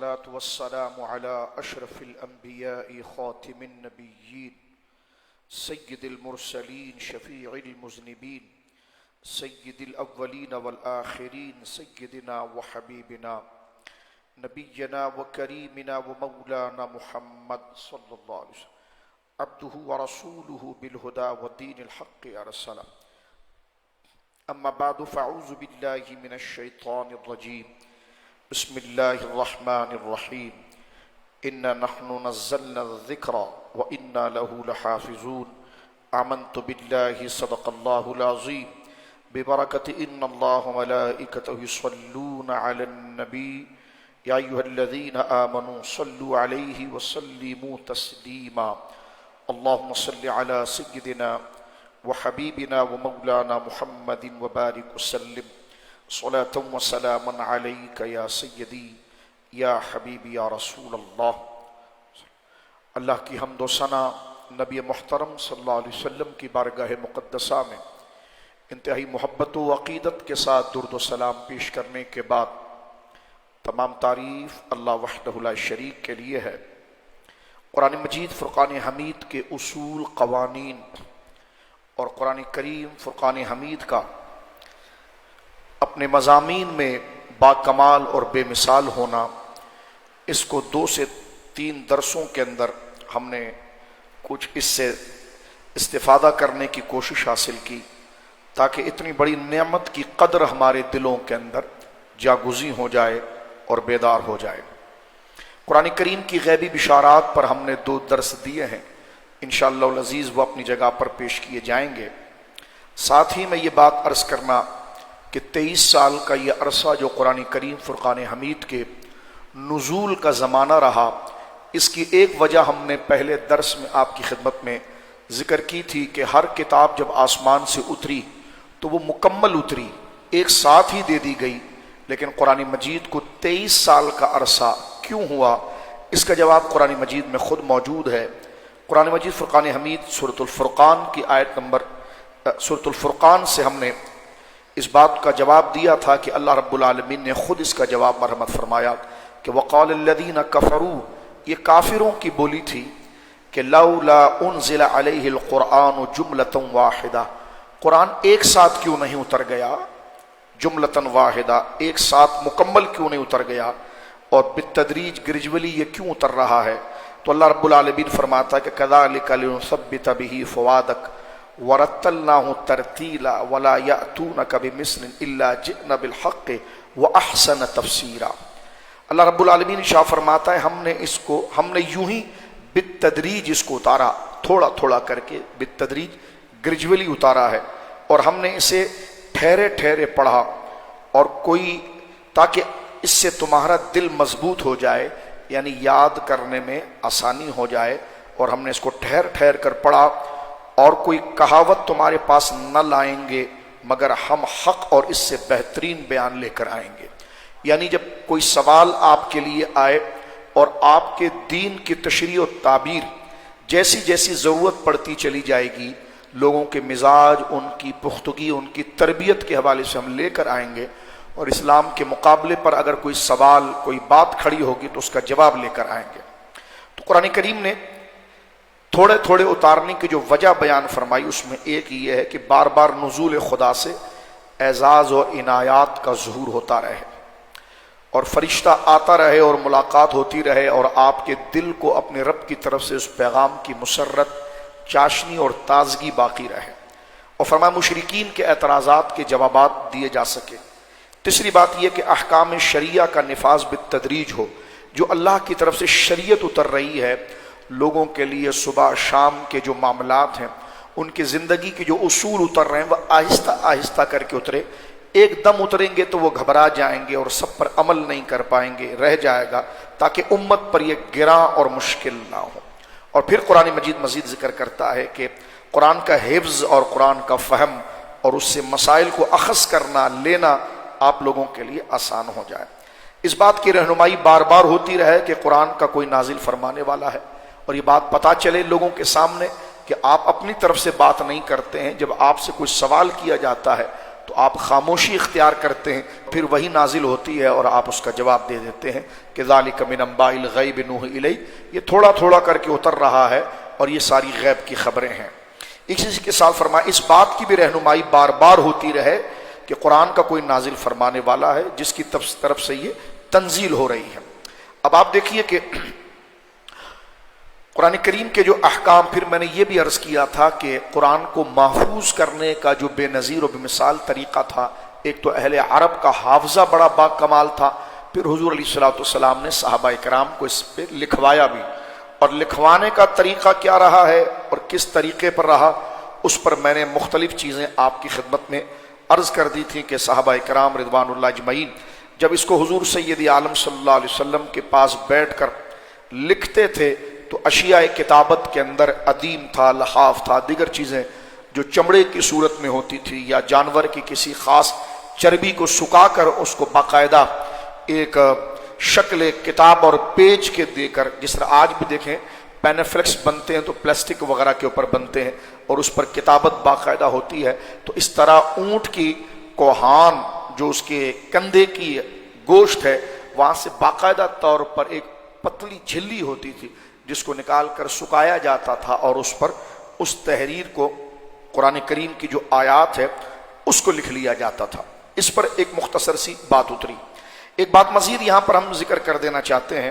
الصلاة والسلام على أشرف الأنبياء خاتم النبيين سيد المرسلين شفيع المذنبين سيد الأولين والآخرين سيدنا وحبيبنا نبينا وكريمنا ومولانا محمد صلى الله عليه وسلم عبده ورسوله بالهدى والدين الحق أرسله. أما بعد فأعوذ بالله من الشيطان الرجيم. بسم الله الرحمن الرحيم. إنا نحن نزلنا الذكر وإنا له لحافظون. آمنت بالله صدق الله العظيم. ببركة إن الله وملائكته يصلون على النبي يا أيها الذين آمنوا صلوا عليه وسلموا تسليما. اللهم صل على سيدنا وحبيبنا ومولانا محمد وبارك وسلم صلاة وسلاما عليك يا سيدي یا حبیبی یا رسول اللہ. اللہ کی حمد و ثنا نبی محترم صلی اللہ علیہ وسلم کی بارگاہ مقدسہ میں انتہائی محبت و عقیدت کے ساتھ درود و سلام پیش کرنے کے بعد تمام تعریف اللہ وحدہ لا شریک کے لیے ہے. قرآن مجید فرقان حمید کے اصول، قوانین اور قرآن کریم فرقان حمید کا اپنے مضامین میں با کمال اور بے مثال ہونا، اس کو 2 سے 3 درسوں کے اندر ہم نے کچھ اس سے استفادہ کرنے کی کوشش حاصل کی تاکہ اتنی بڑی نعمت کی قدر ہمارے دلوں کے اندر جاگزی ہو جائے اور بیدار ہو جائے. قرآن کریم کی غیبی بشارات پر ہم نے 2 درس دیے ہیں، انشاءاللہ العزیز وہ اپنی جگہ پر پیش کیے جائیں گے. ساتھ ہی میں یہ بات عرض کرنا کہ 23 سال کا یہ عرصہ جو قرآن کریم فرقان حمید کے نزول کا زمانہ رہا، اس کی ایک وجہ ہم نے پہلے درس میں آپ کی خدمت میں ذکر کی تھی کہ ہر کتاب جب آسمان سے اتری تو وہ مکمل اتری، ایک ساتھ ہی دے دی گئی، لیکن قرآن مجید کو 23 سال کا عرصہ کیوں ہوا؟ اس کا جواب قرآن مجید میں خود موجود ہے. قرآن مجید فرقان حمید سورۃ الفرقان کی آیت نمبر سورۃ الفرقان سے ہم نے اس بات کا جواب دیا تھا کہ اللہ رب العالمین نے خود اس کا جواب مرحمت فرمایا کہ وقال الذین کفروا، یہ کافروں کی بولی تھی کہ لولا انزل علیہ القرآن جملۃ واحدہ، قرآن ایک ساتھ کیوں نہیں اتر گیا، جملۃ واحدہ ایک ساتھ مکمل کیوں نہیں اتر گیا، اور بالتدریج گریجولی یہ کیوں اتر رہا ہے؟ تو اللہ رب العالمین فرماتا ہے کہ کذالک لنثبت بہ فؤادک ورتلناہ ترتیلا ولا یأتونک بمثل الا جئنا بالحق واحسن تفسیرا. اللہ رب العالمین شاہ فرماتا ہے ہم نے یوں ہی بالتدریج اس کو اتارا، تھوڑا تھوڑا کر کے بالتدریج گریجولی اتارا ہے، اور ہم نے اسے ٹھہرے ٹھہرے پڑھا، اور کوئی تاکہ اس سے تمہارا دل مضبوط ہو جائے، یعنی یاد کرنے میں آسانی ہو جائے، اور ہم نے اس کو ٹھہر ٹھہر کر پڑھا، اور کوئی کہاوت تمہارے پاس نہ لائیں گے مگر ہم حق اور اس سے بہترین بیان لے کر آئیں گے. یعنی جب کوئی سوال آپ کے لیے آئے اور آپ کے دین کی تشریح و تعبیر جیسی جیسی ضرورت پڑتی چلی جائے گی، لوگوں کے مزاج، ان کی پختگی، ان کی تربیت کے حوالے سے ہم لے کر آئیں گے، اور اسلام کے مقابلے پر اگر کوئی سوال، کوئی بات کھڑی ہوگی تو اس کا جواب لے کر آئیں گے. تو قرآن کریم نے تھوڑے تھوڑے اتارنے کی جو وجہ بیان فرمائی، اس میں ایک یہ ہے کہ بار بار نزول خدا سے اعزاز اور عنایات کا ظہور ہوتا رہے، اور فرشتہ آتا رہے اور ملاقات ہوتی رہے، اور آپ کے دل کو اپنے رب کی طرف سے اس پیغام کی مسرت، چاشنی اور تازگی باقی رہے، اور فرمایا مشرکین کے اعتراضات کے جوابات دیے جا سکے. تیسری بات یہ کہ احکام شریعہ کا نفاذ بالتدریج ہو، جو اللہ کی طرف سے شریعت اتر رہی ہے لوگوں کے لیے، صبح شام کے جو معاملات ہیں، ان کی زندگی کے جو اصول اتر رہے ہیں وہ آہستہ آہستہ کر کے اترے. ایک دم اتریں گے تو وہ گھبرا جائیں گے اور سب پر عمل نہیں کر پائیں گے، رہ جائے گا، تاکہ امت پر یہ گراں اور مشکل نہ ہو. اور پھر قرآن مجید مزید ذکر کرتا ہے کہ قرآن کا حفظ اور قرآن کا فہم اور اس سے مسائل کو اخذ کرنا، لینا آپ لوگوں کے لیے آسان ہو جائے. اس بات کی رہنمائی بار بار ہوتی رہے کہ قرآن کا کوئی نازل فرمانے والا ہے، اور یہ بات پتہ چلے لوگوں کے سامنے کہ آپ اپنی طرف سے بات نہیں کرتے ہیں. جب آپ سے کوئی سوال کیا جاتا ہے تو آپ خاموشی اختیار کرتے ہیں، پھر وہی نازل ہوتی ہے اور آپ اس کا جواب دے دیتے ہیں کہ ذالک من انباء الغیب نوحی الیک، یہ تھوڑا تھوڑا کر کے اتر رہا ہے اور یہ ساری غیب کی خبریں ہیں۔ اسی کے ساتھ فرمایا اس بات کی بھی رہنمائی بار بار ہوتی رہے کہ قرآن کا کوئی نازل فرمانے والا ہے جس کی طرف سے یہ تنزیل ہو رہی ہے۔ اب آپ دیکھیے کہ قرآن کریم کے جو احکام، پھر میں نے یہ بھی عرض کیا تھا کہ قرآن کو محفوظ کرنے کا جو بے نظیر و بے مثال طریقہ تھا، ایک تو اہل عرب کا حافظہ بڑا با کمال تھا، پھر حضور علیہ الصلوۃ والسلام نے صحابہ کرام کو اس پہ لکھوایا بھی، اور لکھوانے کا طریقہ کیا رہا ہے اور کس طریقے پر رہا، اس پر میں نے مختلف چیزیں آپ کی خدمت میں عرض کر دی تھی کہ صحابہ کرام رضوان اللہ اجمعین جب اس کو حضور سید عالم صلی اللہ علیہ وسلم کے پاس بیٹھ کر لکھتے تھے تو اشیاء کتابت کے اندر ادیم تھا، لحاف تھا، دیگر چیزیں جو چمڑے کی صورت میں ہوتی تھی یا جانور کی کسی خاص چربی کو سکھا کر اس کو باقاعدہ ایک شکل کتاب اور پیج کے دے کر، جس طرح آج بھی دیکھیں پینیفلیکس بنتے ہیں تو پلاسٹک وغیرہ کے اوپر بنتے ہیں اور اس پر کتابت باقاعدہ ہوتی ہے، تو اس طرح اونٹ کی کوہان جو اس کے کندھے کی گوشت ہے وہاں سے باقاعدہ طور پر ایک پتلی جھلی ہوتی تھی جس کو نکال کر سکھایا جاتا تھا اور اس پر اس تحریر کو قرآن کریم کی جو آیات ہے اس کو لکھ لیا جاتا تھا۔ اس پر ایک مختصر سی بات اتری۔ ایک بات مزید یہاں پر ہم ذکر کر دینا چاہتے ہیں،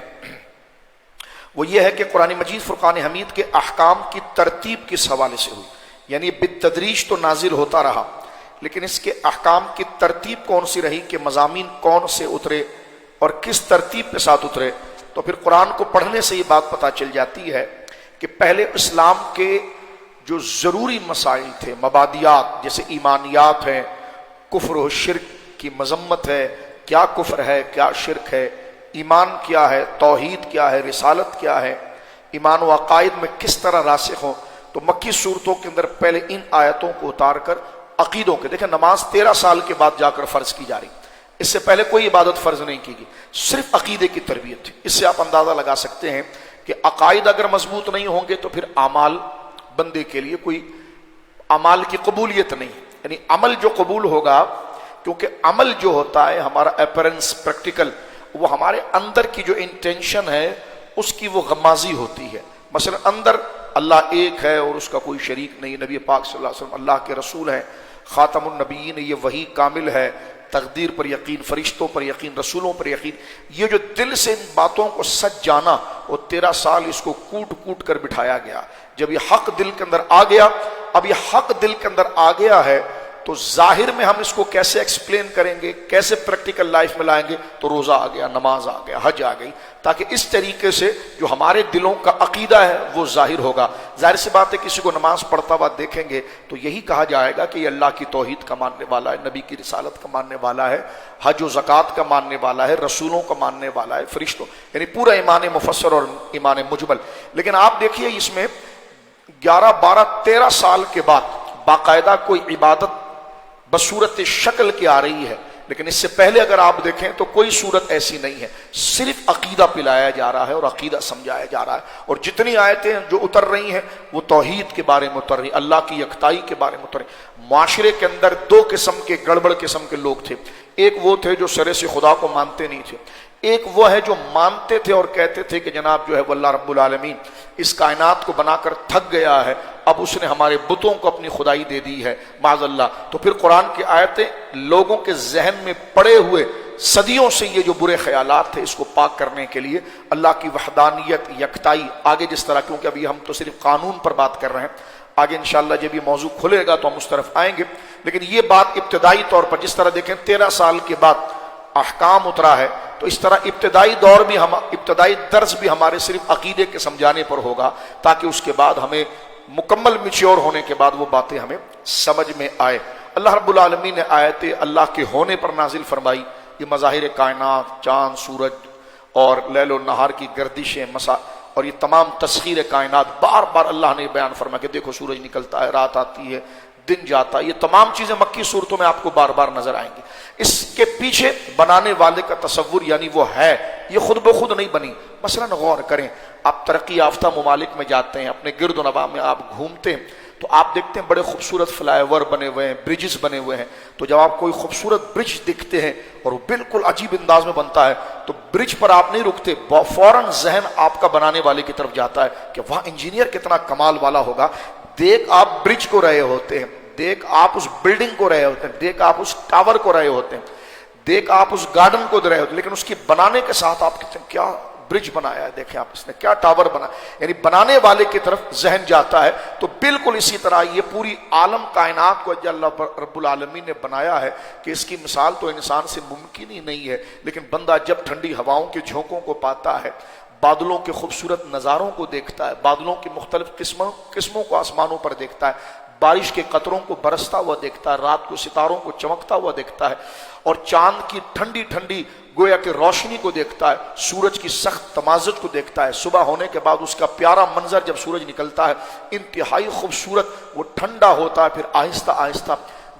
وہ یہ ہے کہ قرآن مجید فرقان حمید کے احکام کی ترتیب کس حوالے سے ہوئی، یعنی بالتدریج تو نازل ہوتا رہا لیکن اس کے احکام کی ترتیب کون سی رہی کہ مضامین کون سے اترے اور کس ترتیب کے ساتھ اترے، تو پھر قرآن کو پڑھنے سے یہ بات پتہ چل جاتی ہے کہ پہلے اسلام کے جو ضروری مسائل تھے، مبادیات جیسے ایمانیات ہیں، کفر و شرک کی مذمت ہے، کیا کفر ہے کیا شرک ہے، ایمان کیا ہے، توحید کیا ہے، رسالت کیا ہے، ایمان و عقائد میں کس طرح راسخ ہوں، تو مکی صورتوں کے اندر پہلے ان آیتوں کو اتار کر عقیدوں کے، دیکھیں نماز 13 سال کے بعد جا کر فرض کی جا رہی، اس سے پہلے کوئی عبادت فرض نہیں کی گئی، صرف عقیدے کی تربیت تھی۔ اس سے آپ اندازہ لگا سکتے ہیں کہ عقائد اگر مضبوط نہیں ہوں گے تو پھر اعمال بندے کے لیے کوئی اعمال کی قبولیت نہیں، یعنی عمل جو قبول ہوگا، کیونکہ عمل جو ہوتا ہے ہمارا اپیرنس پریکٹیکل، وہ ہمارے اندر کی جو انٹینشن ہے اس کی وہ غمازی ہوتی ہے۔ مثلا اندر اللہ ایک ہے اور اس کا کوئی شریک نہیں، نبی پاک صلی اللہ علیہ وسلم اللہ کے رسول ہیں، خاتم النبیین، یہ وحی کامل ہے، تقدیر پر یقین، فرشتوں پر یقین، رسولوں پر یقین، یہ جو دل سے ان باتوں کو سچ جانا، وہ 13 سال اس کو کوٹ کوٹ کر بٹھایا گیا۔ جب یہ حق دل کے اندر آ گیا، اب یہ حق دل کے اندر آ گیا ہے تو ظاہر میں ہم اس کو کیسے ایکسپلین کریں گے، کیسے پریکٹیکل لائف میں لائیں گے، تو روزہ آ گیا، نماز آ گیا، حج آ گئی، تاکہ اس طریقے سے جو ہمارے دلوں کا عقیدہ ہے وہ ظاہر ہوگا۔ ظاہر سی بات ہے کسی کو نماز پڑھتا ہوا دیکھیں گے تو یہی کہا جائے گا کہ یہ اللہ کی توحید کا ماننے والا ہے، نبی کی رسالت کا ماننے والا ہے، حج و زکوٰۃ کا ماننے والا ہے، رسولوں کا ماننے والا ہے، فرشتوں، یعنی پورا ایمان مفسر اور ایمان مجمل۔ لیکن آپ دیکھیے اس میں 11 12 13 سال کے بعد باقاعدہ کوئی عبادت بصورت شکل کی آ رہی ہے، لیکن اس سے پہلے اگر آپ دیکھیں تو کوئی صورت ایسی نہیں ہے، صرف عقیدہ پلایا جا رہا ہے اور عقیدہ سمجھایا جا رہا ہے، اور جتنی آیتیں جو اتر رہی ہیں وہ توحید کے بارے میں اتر رہی، اللہ کی یکتائی کے بارے میں اتر رہی۔ معاشرے کے اندر 2 قسم کے گڑبڑ قسم کے لوگ تھے، ایک وہ تھے جو سرے سے خدا کو مانتے نہیں تھے، ایک وہ ہے جو مانتے تھے اور کہتے تھے کہ جناب جو ہے وہ اللہ رب العالمین اس کائنات کو بنا کر تھک گیا ہے، اب اس نے ہمارے بتوں کو اپنی خدائی دے دی ہے، معاذ اللہ۔ تو پھر قرآن کی آیتیں لوگوں کے ذہن میں پڑے ہوئے صدیوں سے یہ جو برے خیالات تھے اس کو پاک کرنے کے لیے اللہ کی وحدانیت، یکتائی، آگے جس طرح، کیونکہ ابھی ہم تو صرف قانون پر بات کر رہے ہیں، آگے انشاءاللہ جب یہ موضوع کھلے گا تو ہم اس طرف آئیں گے، لیکن یہ بات ابتدائی طور پر جس طرح دیکھیں 13 سال کے بعد احکام اترا ہے، تو اس طرح ابتدائی دور بھی ابتدائی درس بھی ہمارے صرف عقیدے کے سمجھانے پر ہوگا، تاکہ اس کے بعد ہمیں مکمل میچور ہونے کے بعد وہ باتیں ہمیں سمجھ میں آئے۔ اللہ رب العالمین نے آیت اللہ کے ہونے پر نازل فرمائی، یہ مظاہر کائنات، چاند، سورج اور لیل و نہار کی گردشیں، اور یہ تمام تسخیر کائنات، بار بار اللہ نے بیان فرمایا کہ دیکھو سورج نکلتا ہے، رات آتی ہے، دن جاتا ہے، یہ تمام چیزیں مکی صورتوں میں آپ کو بار بار نظر آئیں گی۔ اس کے پیچھے بنانے والے کا تصور یعنی وہ ہے، یہ خود بخود نہیں بنی۔ مثلا غور کریں، آپ ترقی یافتہ ممالک میں جاتے ہیں، اپنے گرد و نواح میں آپ گھومتے ہیں تو آپ دیکھتے ہیں بڑے خوبصورت فلائی اوور بنے ہوئے ہیں، برجز بنے ہوئے ہیں، تو جب آپ کوئی خوبصورت برج دیکھتے ہیں اور وہ بالکل عجیب انداز میں بنتا ہے تو برج پر آپ نہیں رکتے، فوراً ذہن آپ کا بنانے والے کی طرف جاتا ہے کہ واہ انجینئر کتنا کمال والا ہوگا۔ دیکھ آپ برج کو رہے ہوتے ہیں، دیکھ آپ اس بلڈنگ کو رہے ہوتے ہیں، دیکھ آپ اس ٹاور کو رہے ہوتے ہیں، دیکھ آپ اس گارڈن کو رہے ہوتے ہیں، لیکن اس کی بنانے کے ساتھ آپ کہتے ہیں کیا برج بنایا ہے، دیکھیں آپ اس نے کیا ٹاور بنایا، یعنی بنانے والے کی طرف ذہن جاتا ہے۔ تو بالکل اسی طرح یہ پوری عالم کائنات کو اللہ رب العالمین نے بنایا ہے کہ اس کی مثال تو انسان سے ممکن ہی نہیں ہے، لیکن بندہ جب ٹھنڈی ہواؤں کے جھونکوں کو پاتا ہے، بادلوں کے خوبصورت نظاروں کو دیکھتا ہے، بادلوں کی مختلف قسموں کو آسمانوں پر دیکھتا ہے، بارش کے قطروں کو برستا ہوا دیکھتا ہے، رات کو ستاروں کو چمکتا ہوا دیکھتا ہے، اور چاند کی ٹھنڈی ٹھنڈی گویا کہ روشنی کو دیکھتا ہے، سورج کی سخت تمازت کو دیکھتا ہے، صبح ہونے کے بعد اس کا پیارا منظر جب سورج نکلتا ہے انتہائی خوبصورت، وہ ٹھنڈا ہوتا ہے، پھر آہستہ آہستہ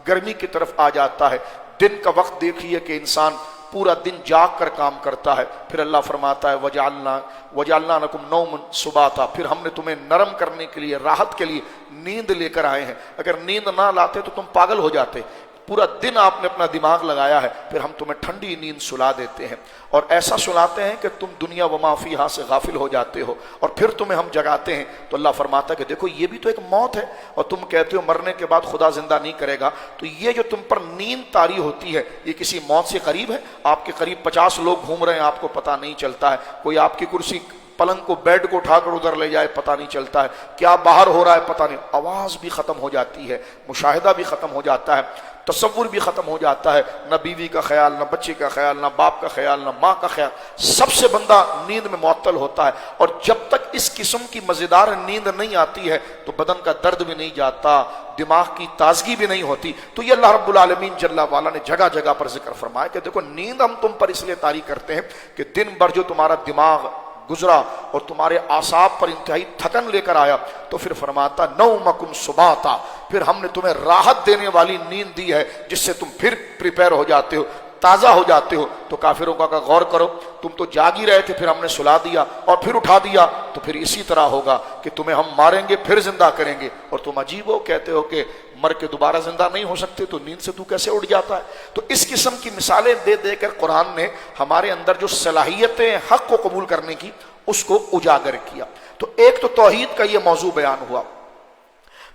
گرمی کی طرف آ جاتا ہے۔ دن کا وقت دیکھیے کہ انسان پورا دن جاگ کر کام کرتا ہے، پھر اللہ فرماتا ہے وَجَعَلْنَا لَكُمْ نَوْمًا سُبَاتًا، پھر ہم نے تمہیں نرم کرنے کے لیے، راحت کے لیے نیند لے کر آئے ہیں۔ اگر نیند نہ لاتے تو تم پاگل ہو جاتے، پورا دن آپ نے اپنا دماغ لگایا ہے، پھر ہم تمہیں ٹھنڈی نیند سلا دیتے ہیں، اور ایسا سلاتے ہیں کہ تم دنیا وما فیہا سے غافل ہو جاتے ہو، اور پھر تمہیں ہم جگاتے ہیں۔ تو اللہ فرماتا ہے کہ دیکھو یہ بھی تو ایک موت ہے، اور تم کہتے ہو مرنے کے بعد خدا زندہ نہیں کرے گا، تو یہ جو تم پر نیند طاری ہوتی ہے یہ کسی موت سے قریب ہے؟ آپ کے قریب 50 لوگ گھوم رہے ہیں، آپ کو پتہ نہیں چلتا ہے، کوئی آپ کی کرسی پلنگ کو بیڈ کو اٹھا کر ادھر لے جائے پتہ نہیں چلتا ہے، کیا باہر ہو رہا ہے پتہ نہیں، آواز بھی ختم ہو جاتی ہے، مشاہدہ بھی ختم ہو جاتا ہے، تصور بھی ختم ہو جاتا ہے، نہ بیوی کا خیال، نہ بچے کا خیال، نہ باپ کا خیال، نہ ماں کا خیال، سب سے بندہ نیند میں معطل ہوتا ہے۔ اور جب تک اس قسم کی مزیدار نیند نہیں آتی ہے تو بدن کا درد بھی نہیں جاتا، دماغ کی تازگی بھی نہیں ہوتی۔ تو یہ اللہ رب العالمین جل وعلا نے جگہ جگہ پر ذکر فرمایا کہ دیکھو نیند ہم تم پر اس لیے طاری کرتے ہیں کہ دن بھر جو تمہارا دماغ گزرا اور تمہارے اعصاب پر انتہائی تھکن لے کر آیا، تو پھر فرماتا نومکم سباتا، پھر ہم نے تمہیں راحت دینے والی نیند دی ہے جس سے تم پھر پریپئر ہو جاتے ہو، تازہ ہو جاتے ہو۔ تو کافروں کا غور کرو، تم تو جاگ ہی رہے تھے، پھر ہم نے سلا دیا اور پھر اٹھا دیا، تو پھر اسی طرح ہوگا کہ تمہیں ہم ماریں گے پھر زندہ کریں گے، اور تم عجیب ہو کہتے ہو کہ مر کے دوبارہ زندہ نہیں ہو سکتے، تو نیند سے تو کیسے اٹھ جاتا ہے؟ تو اس قسم کی مثالیں دے دے کر قرآن نے ہمارے اندر جو صلاحیتیں حق کو قبول کرنے کی اس کو اجاگر کیا۔ تو ایک تو توحید کا یہ موضوع بیان ہوا،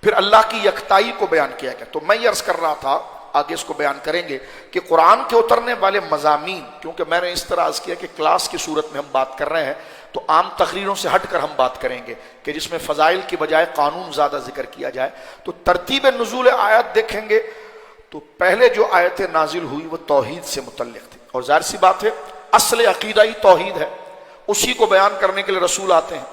پھر اللہ کی یکتائی کو بیان کیا گیا۔ تو میں یہ عرض کر رہا تھا، آگے اس کو بیان کریں گے کہ قرآن کے اترنے والے مضامین، کیونکہ میں نے اس طرح عرض کیا کہ کلاس کی صورت میں ہم بات کر رہے ہیں تو عام تقریروں سے ہٹ کر ہم بات کریں گے کہ جس میں فضائل کی بجائے قانون زیادہ ذکر کیا جائے۔ تو ترتیب نزول آیات دیکھیں گے تو پہلے جو آیتیں نازل ہوئی وہ توحید سے متعلق تھی، اور ظاہر سی بات ہے اصل عقیدہ ہی توحید ہے، اسی کو بیان کرنے کے لیے رسول آتے ہیں،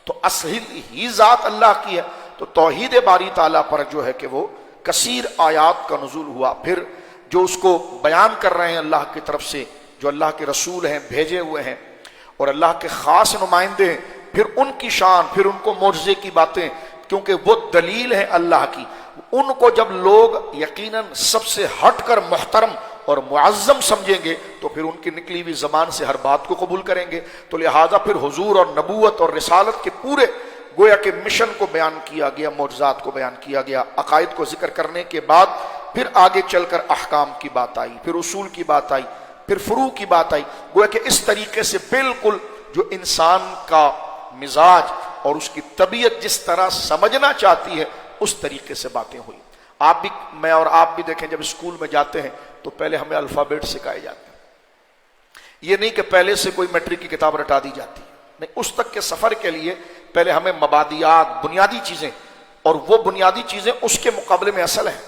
تو اصل ہی ذات اللہ کی ہے، تو توحید باری تعالیٰ پر جو ہے کہ وہ کثیر آیات کا نزول ہوا۔ پھر جو اس کو بیان کر رہے ہیں اللہ کی طرف سے، جو اللہ کے رسول ہیں بھیجے ہوئے ہیں اور اللہ کے خاص نمائندے ہیں، پھر ان کی شان، پھر ان کو معجزے کی باتیں، کیونکہ وہ دلیل ہے اللہ کی، ان کو جب لوگ یقیناً سب سے ہٹ کر محترم اور معظم سمجھیں گے تو پھر ان کی نکلی ہوئی زبان سے ہر بات کو قبول کریں گے۔ تو لہٰذا پھر حضور اور نبوت اور رسالت کے پورے گویا کہ مشن کو بیان کیا گیا، معجزات کو بیان کیا گیا، عقائد کو ذکر کرنے کے بعد پھر آگے چل کر احکام کی بات آئی، پھر اصول کی بات آئی، پھر فروع کی بات آئی، گویا کہ اس طریقے سے بالکل جو انسان کا مزاج اور اس کی طبیعت جس طرح سمجھنا چاہتی ہے اس طریقے سے باتیں ہوئی۔ آپ بھی، میں اور آپ بھی دیکھیں جب اسکول میں جاتے ہیں تو پہلے ہمیں الفابیٹ سکھائے جاتے ہیں، یہ نہیں کہ پہلے سے کوئی میٹرک کی کتاب رٹا دی جاتی ہے، نہیں، اس تک کے سفر کے لیے پہلے ہمیں مبادیات، بنیادی چیزیں، اور وہ بنیادی چیزیں اس کے مقابلے میں اصل ہیں۔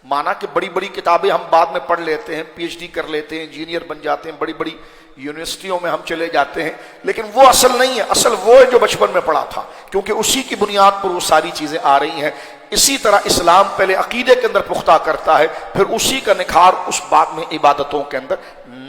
مانا کہ بڑی بڑی کتابیں ہم بعد میں پڑھ لیتے ہیں، پی ایچ ڈی کر لیتے ہیں، انجینئر بن جاتے ہیں، بڑی بڑی یونیورسٹیوں میں ہم چلے جاتے ہیں، لیکن وہ اصل نہیں ہے، اصل وہ ہے جو بچپن میں پڑھا تھا، کیونکہ اسی کی بنیاد پر وہ ساری چیزیں آ رہی ہیں۔ اسی طرح اسلام پہلے عقیدے کے اندر پختہ کرتا ہے، پھر اسی کا نکھار اس بات میں عبادتوں کے اندر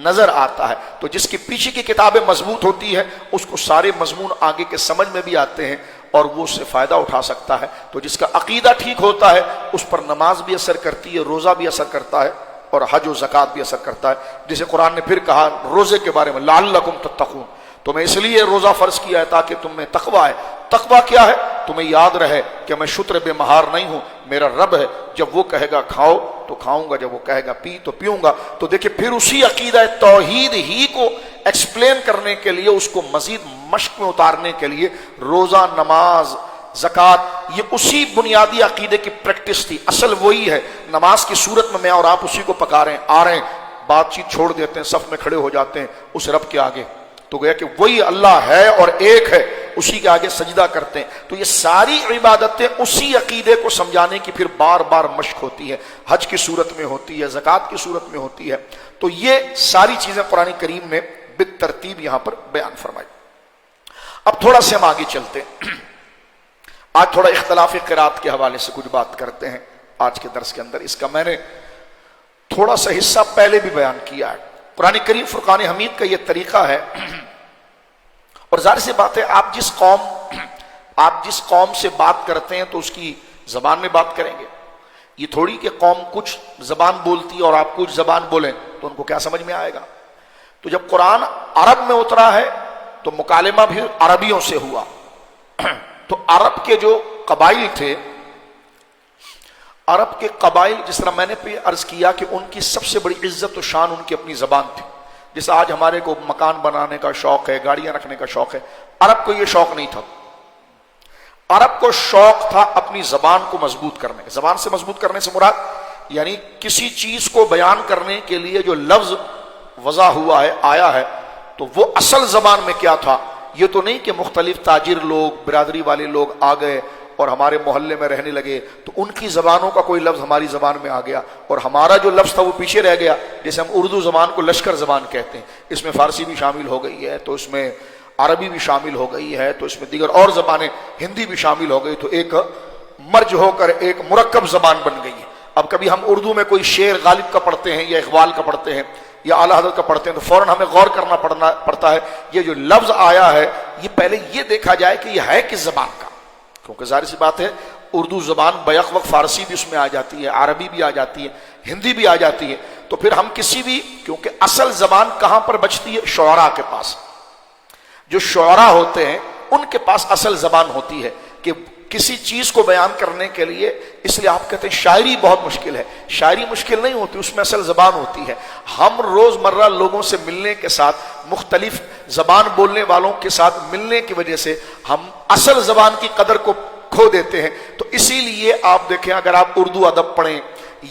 نظر آتا ہے۔ تو جس کی پیچھے کی کتابیں مضبوط ہوتی ہے اس کو سارے مضمون آگے کے سمجھ میں بھی آتے ہیں اور وہ اس سے فائدہ اٹھا سکتا ہے۔ تو جس کا عقیدہ ٹھیک ہوتا ہے اس پر نماز بھی اثر کرتی ہے، روزہ بھی اثر کرتا ہے، اور حج و زکوٰۃ بھی اثر کرتا ہے۔ جسے قرآن نے پھر کہا روزے کے بارے میں لعلکم تتقون، تمہیں اس لیے روزہ فرض کیا ہے تاکہ تم میں تقویٰ ہے. تقویٰ کیا ہے؟ تمہیں یاد رہے کہ میں شتر بے مہار نہیں ہوں، میرا رب ہے، جب وہ کہے گا کھاؤ تو کھاؤں گا، جب وہ کہے گا پی تو پیوں گا. تو دیکھیں پھر اسی عقیدہ توحید ہی کو ایکسپلین کرنے کے لیے، اس کو مزید مشق میں اتارنے کے لیے روزہ، نماز، زکوٰۃ، یہ اسی بنیادی عقیدے کی پریکٹس تھی. اصل وہی ہے. نماز کی صورت میں میں اور آپ اسی کو پکا رہے ہیں، آ رہے ہیں، بات چیت چھوڑ دیتے ہیں، صف میں کھڑے ہو جاتے ہیں اس رب کے آگے. تو گویا کہ وہی اللہ ہے اور ایک ہے، اسی کے آگے سجدہ کرتے ہیں. تو یہ ساری عبادتیں اسی عقیدے کو سمجھانے کی پھر بار بار مشق ہوتی ہے. حج کی صورت میں ہوتی ہے، زکوٰۃ کی صورت میں ہوتی ہے. تو یہ ساری چیزیں قرآن کریم نے بالترتیب یہاں پر بیان فرمائی. اب تھوڑا سے ہم آگے چلتے ہیں. آج تھوڑا اختلاف قرات کے حوالے سے کچھ بات کرتے ہیں آج کے درس کے اندر. اس کا میں نے تھوڑا سا حصہ پہلے بھی بیان کیا ہے. قرآن کریم فرقان حمید کا یہ طریقہ ہے، اور ظاہر سی بات ہے آپ جس قوم سے بات کرتے ہیں تو اس کی زبان میں بات کریں گے. یہ تھوڑی کہ قوم کچھ زبان بولتی ہے اور آپ کچھ زبان بولیں تو ان کو کیا سمجھ میں آئے گا. تو جب قرآن عرب میں اترا ہے تو مکالمہ بھی عربیوں سے ہوا. تو عرب کے جو قبائل تھے، عرب کے قبائل، جس طرح میں نے عرض کیا کہ ان کی سب سے بڑی عزت و شان ان کی اپنی زبان تھی. جیسے آج ہمارے کو مکان بنانے کا شوق ہے، گاڑیاں رکھنے کا شوق ہے، عرب کو یہ شوق نہیں تھا. عرب کو شوق تھا اپنی زبان کو مضبوط کرنے کا. زبان سے مضبوط کرنے سے مراد یعنی کسی چیز کو بیان کرنے کے لیے جو لفظ وضع ہوا ہے، آیا ہے، تو وہ اصل زبان میں کیا تھا. یہ تو نہیں کہ مختلف تاجر لوگ، برادری والے لوگ آ گئے اور ہمارے محلے میں رہنے لگے تو ان کی زبانوں کا کوئی لفظ ہماری زبان میں آ گیا اور ہمارا جو لفظ تھا وہ پیچھے رہ گیا. جیسے ہم اردو زبان کو لشکر زبان کہتے ہیں، اس میں فارسی بھی شامل ہو گئی ہے، تو اس میں عربی بھی شامل ہو گئی ہے، تو اس میں دیگر اور زبانیں، ہندی بھی شامل ہو گئی، تو ایک مرج ہو کر ایک مرکب زبان بن گئی ہے. اب کبھی ہم اردو میں کوئی شعر غالب کا پڑھتے ہیں یا اقبال کا پڑھتے ہیں یا اعلیٰ حضرت کا پڑھتے ہیں تو فوراً ہمیں غور کرنا پڑتا ہے یہ جو لفظ آیا ہے یہ پہلے یہ دیکھا جائے کہ یہ ہے کس زبان کا. کیونکہ ظاہر سی بات ہے اردو زبان بیک وقت فارسی بھی اس میں آ جاتی ہے، عربی بھی آ جاتی ہے، ہندی بھی آ جاتی ہے. تو پھر ہم کسی بھی، کیونکہ اصل زبان کہاں پر بچتی ہے؟ شعراء کے پاس. جو شعراء ہوتے ہیں ان کے پاس اصل زبان ہوتی ہے کہ کسی چیز کو بیان کرنے کے لیے. اس لیے آپ کہتے ہیں شاعری بہت مشکل ہے. شاعری مشکل نہیں ہوتی، اس میں اصل زبان ہوتی ہے. ہم روزمرہ لوگوں سے ملنے کے ساتھ، مختلف زبان بولنے والوں کے ساتھ ملنے کی وجہ سے ہم اصل زبان کی قدر کو کھو دیتے ہیں. تو اسی لیے آپ دیکھیں اگر آپ اردو ادب پڑھیں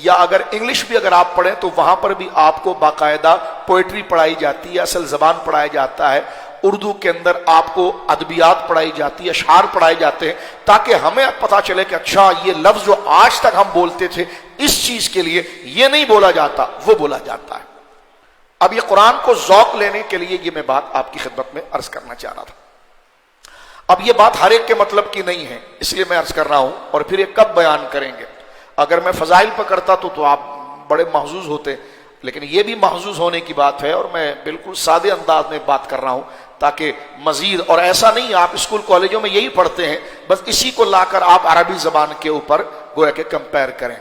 یا اگر انگلش بھی اگر آپ پڑھیں تو وہاں پر بھی آپ کو باقاعدہ پوئٹری پڑھائی جاتی ہے، اصل زبان پڑھایا جاتا ہے. اردو کے اندر آپ کو ادبیات پڑھائی جاتی ہے، اشعار پڑھائے جاتے ہیں تاکہ ہمیں پتہ چلے کہ اچھا یہ لفظ جو آج تک ہم بولتے تھے اس چیز کے لیے یہ نہیں بولا جاتا، وہ بولا جاتا ہے. اب یہ قرآن کو ذوق لینے کے لیے یہ میں بات آپ کی خدمت میں عرض کرنا چاہ رہا تھا. اب یہ بات ہر ایک کے مطلب کی نہیں ہے، اس لیے میں عرض کر رہا ہوں. اور پھر یہ کب بیان کریں گے؟ اگر میں فضائل پہ کرتا تو آپ بڑے محظوظ ہوتے، لیکن یہ بھی محظوظ ہونے کی بات ہے اور میں بالکل سادے انداز میں بات کر رہا ہوں تاکہ مزید، اور ایسا نہیں آپ اسکول کالجوں میں یہی پڑھتے ہیں، بس اسی کو لا کر آپ عربی زبان کے اوپر گویا کہ کمپیئر کریں.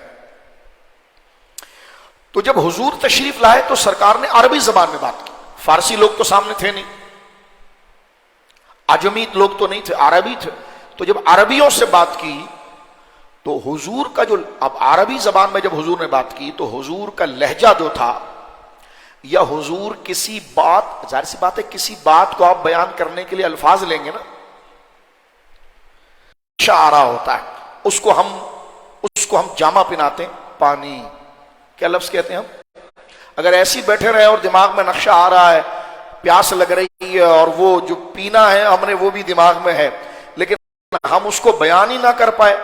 تو جب حضور تشریف لائے تو سرکار نے عربی زبان میں بات کی. فارسی لوگ تو سامنے تھے نہیں، عجمی لوگ تو نہیں تھے، عربی تھے. تو جب عربیوں سے بات کی تو حضور کا جو، اب عربی زبان میں جب حضور نے بات کی تو حضور کا لہجہ جو تھا، یا حضور کسی بات، ظاہر سی بات ہے کسی بات کو آپ بیان کرنے کے لیے الفاظ لیں گے نا، اشارہ ہوتا ہے، اس کو ہم جامع پہناتے ہیں، پانی، کیا لفظ کہتے ہیں ہم؟ اگر ایسی بیٹھے رہے اور دماغ میں نقشہ آ رہا ہے، پیاس لگ رہی ہے اور وہ جو پینا ہے ہم نے وہ بھی دماغ میں ہے، لیکن ہم اس کو بیان ہی نہ کر پائے.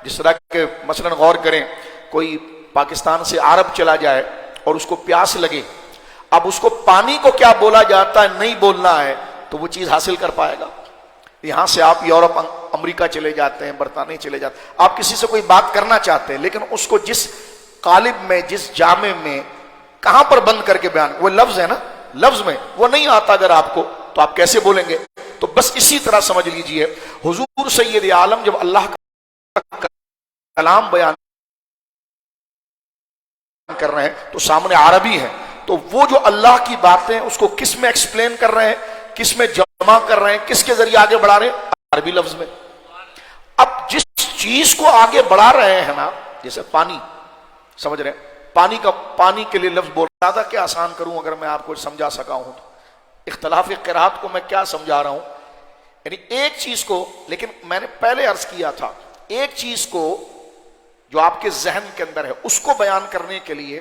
جس طرح کہ مثلا غور کریں، کوئی پاکستان سے عرب چلا جائے اور اس کو پیاس لگے، اب اس کو پانی کو کیا بولا جاتا ہے نہیں بولنا ہے تو وہ چیز حاصل کر پائے گا؟ یہاں سے آپ یورپ، امریکہ چلے جاتے ہیں، برطانیہ چلے جاتے ہیں، آپ کسی سے کوئی بات کرنا چاہتے ہیں لیکن اس کو جس قالب میں، جس جامع میں، کہاں پر بند کر کے بیان، وہ لفظ ہے نا، لفظ میں وہ نہیں آتا اگر آپ کو، تو آپ کیسے بولیں گے؟ تو بس اسی طرح سمجھ لیجئے حضور سید عالم جب اللہ کا کلام بیان کر رہے ہیں تو سامنے عربی ہے، تو وہ جو اللہ کی باتیں اس کو کس میں ایکسپلین کر رہے ہیں؟ کس میں جمع کر رہے ہیں، کس کے ذریعے آگے بڑھا رہے ہیں؟ عربی لفظ میں۔ اب جس چیز کو آگے بڑھا رہے ہیں نا، جیسے پانی، سمجھ رہے ہیں، پانی کے لیے لفظ بول رہا تھا کہ آسان کروں اگر میں آپ کو سمجھا سکا ہوں تو اختلاف قرات کو میں کیا سمجھا رہا ہوں، یعنی ایک چیز کو، لیکن میں نے پہلے عرض کیا تھا ایک چیز کو جو آپ کے ذہن کے اندر ہے اس کو بیان کرنے کے لیے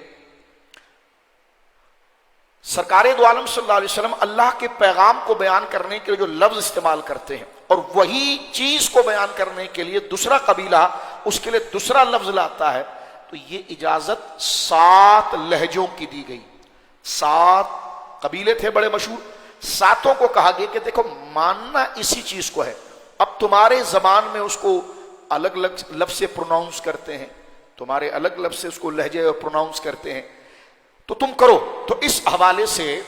سرکار دو عالم صلی اللہ علیہ وسلم اللہ کے پیغام کو بیان کرنے کے لیے جو لفظ استعمال کرتے ہیں، اور وہی چیز کو بیان کرنے کے لیے دوسرا قبیلہ اس کے لیے دوسرا لفظ لاتا ہے، تو یہ اجازت 7 لہجوں کی دی گئی۔ 7 قبیلے تھے بڑے مشہور، 7 کو کہا گیا کہ دیکھو ماننا اسی چیز کو ہے، اب تمہارے زبان میں اس کو الگ الگ لفظ سے پروناؤنس کرتے ہیں، تمہارے الگ لفظ سے اس کو لہجے پروناؤنس کرتے ہیں، تو تم کرو۔ تو اس حوالے سے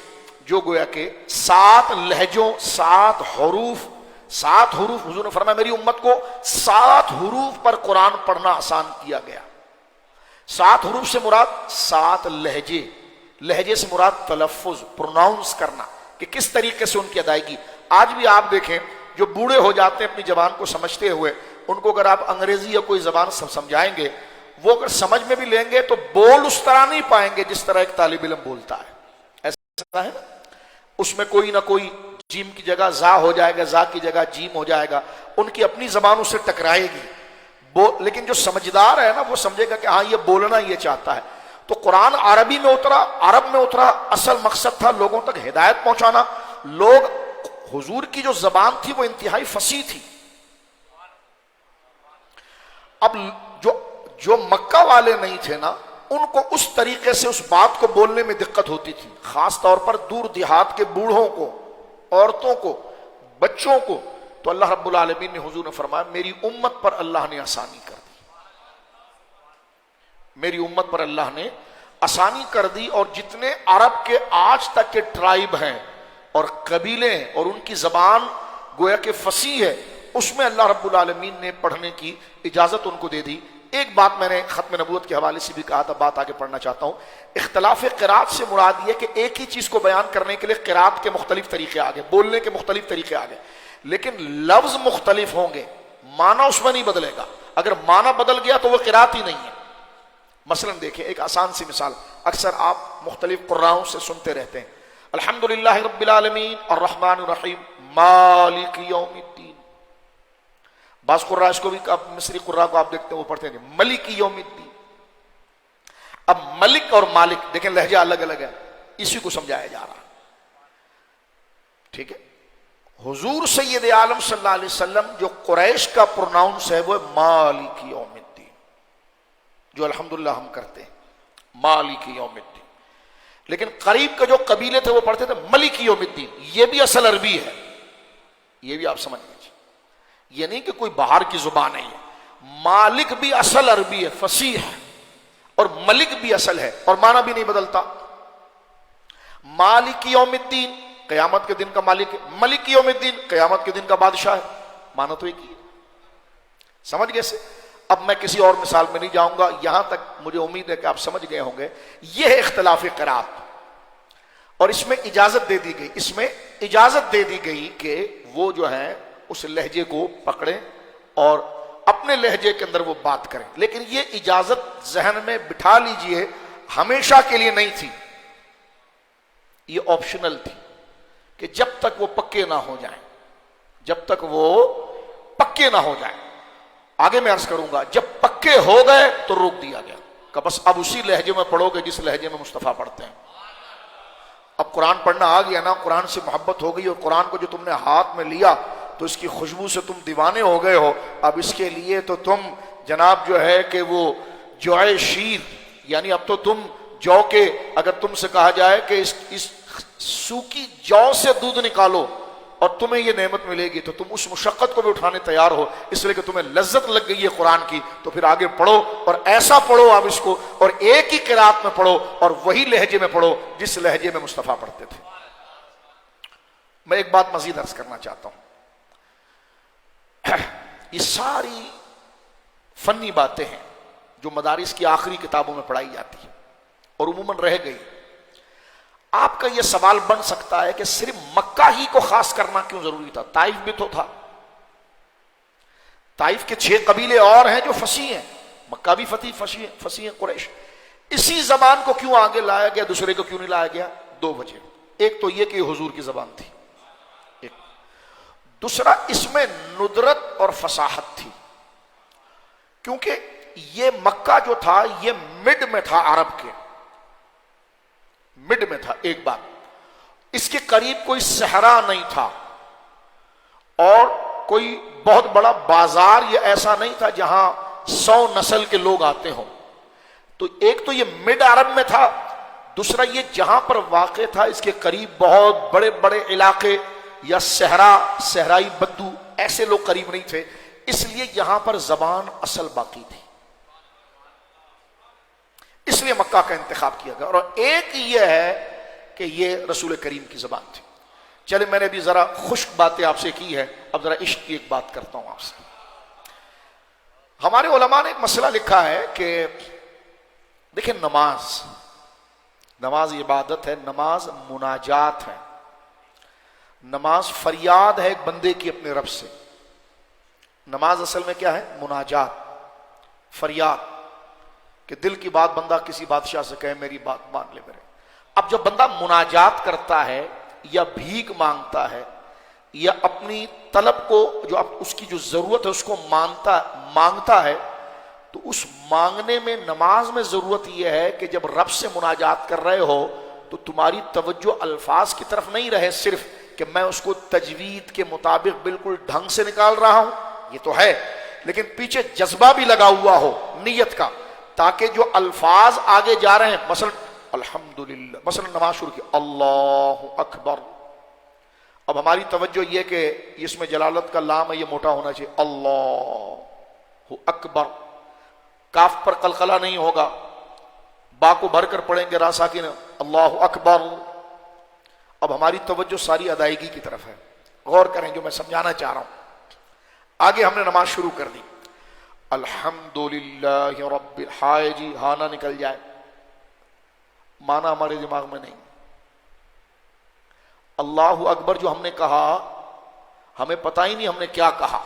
جو گویا کہ 7 لہجوں، 7 حروف حضور نے فرمایا میری امت کو 7 حروف پر قرآن پڑھنا آسان کیا گیا۔ 7 حروف سے مراد 7 لہجے سے مراد تلفظ، پروناؤنس کرنا کہ کس طریقے سے ان کی ادائیگی۔ آج بھی آپ دیکھیں جو بوڑھے ہو جاتے ہیں اپنی زبان کو سمجھتے ہوئے، ان کو اگر آپ انگریزی یا کوئی زبان سمجھائیں گے، وہ اگر سمجھ میں بھی لیں گے تو بول اس طرح نہیں پائیں گے جس طرح ایک طالب علم بولتا ہے۔ ایسا ہے نا، اس میں کوئی نہ کوئی جیم کی جگہ زا ہو جائے گا، زا کی جگہ جیم ہو جائے گا، ان کی اپنی زبان اس سے ٹکرائے گی۔ لیکن جو سمجھدار ہے نا وہ سمجھے گا کہ ہاں یہ بولنا یہ چاہتا ہے۔ تو قرآن عربی میں اترا، عرب میں اترا، اصل مقصد تھا لوگوں تک ہدایت پہنچانا۔ لوگ، حضور کی جو زبان تھی وہ انتہائی فصیح تھی۔ اب جو مکہ والے نہیں تھے نا، ان کو اس طریقے سے اس بات کو بولنے میں دقت ہوتی تھی، خاص طور پر دور دیہات کے بوڑھوں کو، عورتوں کو، بچوں کو۔ تو اللہ رب العالمین نے، حضور نے فرمایا میری امت پر اللہ نے آسانی کر دی، میری امت پر اللہ نے آسانی کر دی۔ اور جتنے عرب کے آج تک کے ٹرائب ہیں اور قبیلے ہیں اور ان کی زبان گویا کہ فصیح ہے، اس میں اللہ رب العالمین نے پڑھنے کی اجازت ان کو دے دی۔ ایک بات میں نے ختم نبوت کے حوالے سے بھی کہا تھا، بات آگے پڑھنا چاہتا ہوں۔ اختلاف قرات سے مراد یہ کہ ایک ہی چیز کو بیان کرنے کے لیے قرات کے مختلف طریقے آگے، بولنے کے مختلف طریقے آگے، لیکن لفظ مختلف ہوں گے، معنی اس میں نہیں بدلے گا۔ اگر معنی بدل گیا تو وہ قرات ہی نہیں ہے۔ مثلا دیکھیں ایک آسان سی مثال، اکثر آپ مختلف قراءوں سے سنتے رہتے ہیں، الحمدللہ رب العالمین الرحمن الرحیم مالک یوم الدین۔ بعض قراء اس کو بھی، مصری قراء کو آپ دیکھتے ہیں وہ پڑھتے ہیں ملک یوم الدین۔ اب ملک اور مالک دیکھیں لہجہ الگ الگ ہے، اسی کو سمجھایا جا رہا، ٹھیک ہے۔ حضور سید عالم صلی اللہ علیہ وسلم جو قریش کا پروناؤنس ہے وہ مالک یوم الدین، جو الحمدللہ ہم کرتے ہیں مالک یوم الدین، لیکن قریب کے جو قبیلے تھے وہ پڑھتے تھے ملک یوم الدین۔ یہ بھی اصل عربی ہے، یہ بھی آپ سمجھ لیجیے، یہ نہیں کہ کوئی باہر کی زبان نہیں ہے۔ مالک بھی اصل عربی ہے، فصیح ہے، اور ملک بھی اصل ہے، اور معنی بھی نہیں بدلتا۔ مالک یوم الدین قیامت کے دن کا مالک ہے، ملک یوم الدین قیامت کے دن کا بادشاہ ہے، معنی تو ایک ہی ہے۔ سمجھ گئے سے؟ اب میں کسی اور مثال میں نہیں جاؤں گا، یہاں تک مجھے امید ہے کہ آپ سمجھ گئے ہوں گے۔ یہ ہے اختلاف قرات، اور اس میں اجازت دے دی گئی، اس میں اجازت دے دی گئی کہ وہ جو ہیں اس لہجے کو پکڑیں اور اپنے لہجے کے اندر وہ بات کریں، لیکن یہ اجازت ذہن میں بٹھا لیجئے ہمیشہ کے لیے نہیں تھی، یہ آپشنل تھی کہ جب تک وہ پکے نہ ہو جائیں، جب تک وہ پکے نہ ہو جائیں۔ آگے میں عرض کروں گا، جب پکے ہو گئے تو روک دیا گیا کہ بس اب اسی لہجے میں پڑھو گے جس لہجے میں مصطفیٰ پڑھتے ہیں۔ اب قرآن پڑھنا آ گیا نا، قرآن سے محبت ہو گئی، اور قرآن کو جو تم نے ہاتھ میں لیا تو اس کی خوشبو سے تم دیوانے ہو گئے ہو، اب اس کے لیے تو تم جناب جو ہے کہ وہ جوئے شیر، یعنی اب تو تم جو کے، اگر تم سے کہا جائے کہ اس سوکی جو سے دودھ نکالو اور تمہیں یہ نعمت ملے گی، تو تم اس مشقت کو بھی اٹھانے تیار ہو، اس لیے کہ تمہیں لذت لگ گئی ہے قرآن کی، تو پھر آگے پڑھو، اور ایسا پڑھو آپ اس کو، اور ایک ہی قرات میں پڑھو، اور وہی لہجے میں پڑھو جس لہجے میں مصطفیٰ پڑھتے تھے۔ میں ایک بات مزید عرض کرنا چاہتا ہوں، یہ ساری فنی باتیں ہیں جو مدارس کی آخری کتابوں میں پڑھائی جاتی ہیں اور عموماً رہ گئی۔ آپ کا یہ سوال بن سکتا ہے کہ صرف مکہ ہی کو خاص کرنا کیوں ضروری تھا؟ طائف بھی تو تھا. طائف کے 6 قبیلے اور ہیں جو فصیح ہیں، مکہ بھی فصیح ہیں قریش. اسی زبان کو کیوں آگے لایا گیا، دوسرے کو کیوں نہیں لایا گیا؟ 2 وجہ. ایک تو یہ کہ یہ حضور کی زبان تھی، ایک دوسرا اس میں ندرت اور فصاحت تھی، کیونکہ یہ مکہ جو تھا یہ مڈ میں تھا، عرب کے مڈ میں تھا. ایک بات، اس کے قریب کوئی صحرا نہیں تھا اور کوئی بہت بڑا بازار یہ ایسا نہیں تھا جہاں 100 نسل کے لوگ آتے ہوں. تو ایک تو یہ مڈ عرب میں تھا، دوسرا یہ جہاں پر واقع تھا اس کے قریب بہت بڑے بڑے علاقے یا صحرائی بدو ایسے لوگ قریب نہیں تھے، اس لیے یہاں پر زبان اصل باقی تھی، اس لیے مکہ کا انتخاب کیا گیا. اور ایک یہ ہے کہ یہ رسول کریم کی زبان تھی. چلے میں نے ابھی ذرا خشک باتیں آپ سے کی ہے، اب ذرا عشق کی ایک بات کرتا ہوں آپ سے. ہمارے علماء نے ایک مسئلہ لکھا ہے کہ دیکھیں، نماز عبادت ہے، نماز مناجات ہے، نماز فریاد ہے ایک بندے کی اپنے رب سے. نماز اصل میں کیا ہے؟ مناجات، فریاد، کہ دل کی بات بندہ کسی بادشاہ سے کہے میری بات مان لے میرے. اب جب بندہ مناجات کرتا ہے یا بھیک مانگتا ہے یا اپنی طلب کو جو اس کی جو ضرورت ہے اس کو مانگتا ہے، تو اس مانگنے میں نماز میں ضرورت یہ ہے کہ جب رب سے مناجات کر رہے ہو تو تمہاری توجہ الفاظ کی طرف نہیں رہے صرف کہ میں اس کو تجوید کے مطابق بالکل ڈھنگ سے نکال رہا ہوں، یہ تو ہے، لیکن پیچھے جذبہ بھی لگا ہوا ہو نیت کا، تاکہ جو الفاظ آگے جا رہے ہیں، مثلا الحمدللہ، مثلا نماز شروع کی اللہ اکبر، اب ہماری توجہ یہ کہ اس میں جلالت کا لام ہے، یہ موٹا ہونا چاہیے، اللہ اکبر، کاف پر قلقلہ نہیں ہوگا، با کو بھر کر پڑھیں گے را ساکن، اللہ اکبر. اب ہماری توجہ ساری ادائیگی کی طرف ہے. غور کریں جو میں سمجھانا چاہ رہا ہوں. آگے ہم نے نماز شروع کر دی، الحمدللہ رب ہائے جی ہاں نہ نکل جائے، معنی ہمارے دماغ میں نہیں. اللہ اکبر جو ہم نے کہا ہمیں پتہ ہی نہیں ہم نے کیا کہا،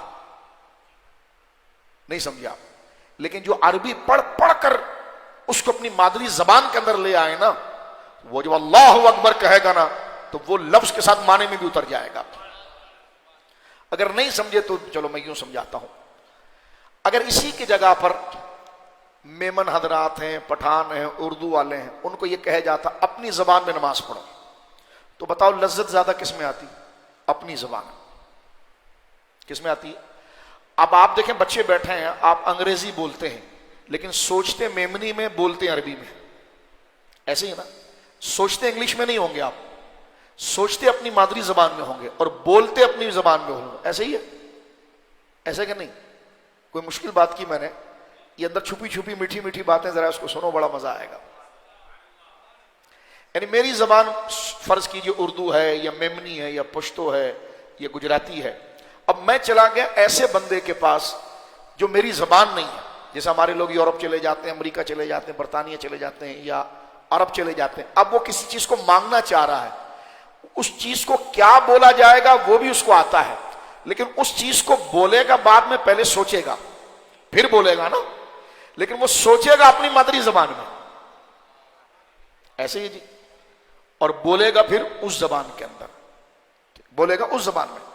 نہیں سمجھا. لیکن جو عربی پڑھ کر اس کو اپنی مادری زبان کے اندر لے آئے نا، وہ جو اللہ اکبر کہے گا نا تو وہ لفظ کے ساتھ معنی میں بھی اتر جائے گا. اگر نہیں سمجھے تو چلو میں یوں سمجھاتا ہوں. اگر اسی کی جگہ پر میمن حضرات ہیں، پٹھان ہیں، اردو والے ہیں، ان کو یہ کہے جاتا اپنی زبان میں نماز پڑھو، تو بتاؤ لذت زیادہ کس میں آتی؟ اپنی زبان کس میں آتی ہے؟ اب آپ دیکھیں بچے بیٹھے ہیں، آپ انگریزی بولتے ہیں لیکن سوچتے میمنی میں، بولتے عربی میں، ایسے ہی نا؟ سوچتے انگلش میں نہیں ہوں گے، آپ سوچتے اپنی مادری زبان میں ہوں گے اور بولتے اپنی زبان میں ہوں گے. ایسے ہی ہے؟ ایسے کہ نہیں؟ کوئی مشکل بات کی میں نے؟ یہ اندر چھپی چھپی میٹھی میٹھی باتیں، ذرا اس کو سنو، بڑا مزہ آئے گا. یعنی میری زبان فرض کیجئے اردو ہے یا میمنی ہے یا پشتو ہے یا گجراتی ہے. اب میں چلا گیا ایسے بندے کے پاس جو میری زبان نہیں ہے، جیسے ہمارے لوگ یورپ چلے جاتے ہیں، امریکہ چلے جاتے ہیں، برطانیہ چلے جاتے ہیں یا عرب چلے جاتے ہیں. اب وہ کسی چیز کو مانگنا چاہ رہا ہے، اس چیز کو کیا بولا جائے گا وہ بھی اس کو آتا ہے، لیکن اس چیز کو بولے گا بعد میں، پہلے سوچے گا پھر بولے گا نا، لیکن وہ سوچے گا اپنی مادری زبان میں، ایسے ہی جی، اور بولے گا پھر اس زبان کے اندر، بولے گا اس زبان میں.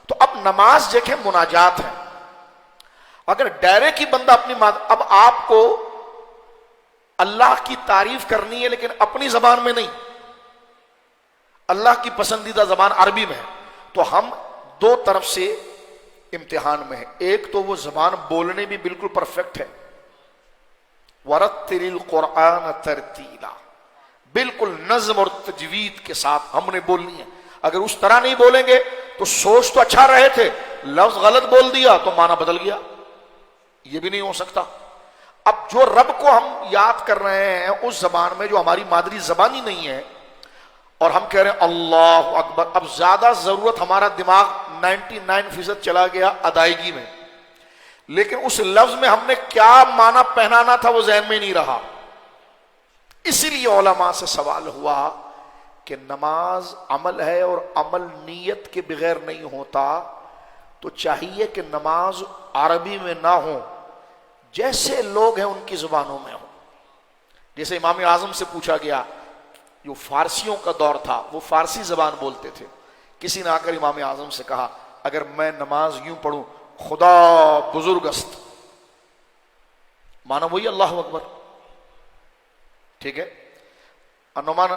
تو اب نماز دیکھیں مناجات ہے. اگر ڈائریکٹ ہی بندہ اپنی اب آپ کو اللہ کی تعریف کرنی ہے لیکن اپنی زبان میں نہیں، اللہ کی پسندیدہ زبان عربی میں ہے، تو ہم 2 طرف سے امتحان میں ہے. ایک تو وہ زبان بولنے بھی بالکل پرفیکٹ ہے، وَرَتِّلِ الْقُرْآنَ تَرْتِيلًا، بالکل نظم اور تجوید کے ساتھ ہم نے بولنی ہے. اگر اس طرح نہیں بولیں گے تو سوچ تو اچھا رہے تھے، لفظ غلط بول دیا تو معنی بدل گیا، یہ بھی نہیں ہو سکتا. اب جو رب کو ہم یاد کر رہے ہیں اس زبان میں جو ہماری مادری زبان ہی نہیں ہے، اور ہم کہہ رہے ہیں اللہ اکبر، اب زیادہ ضرورت ہمارا دماغ 99% چلا گیا ادائیگی میں، لیکن اس لفظ میں ہم نے کیا معنی پہنانا تھا وہ ذہن میں نہیں رہا. اسی لیے علماء سے سوال ہوا کہ نماز عمل ہے اور عمل نیت کے بغیر نہیں ہوتا، تو چاہیے کہ نماز عربی میں نہ ہو، جیسے لوگ ہیں ان کی زبانوں میں ہو۔ جیسے امام اعظم سے پوچھا گیا، جو فارسیوں کا دور تھا وہ فارسی زبان بولتے تھے، کسی نے آ کر امام اعظم سے کہا اگر میں نماز یوں پڑھوں خدا بزرگ است، مانا وہی اللہ اکبر، ٹھیک ہے؟ نعمان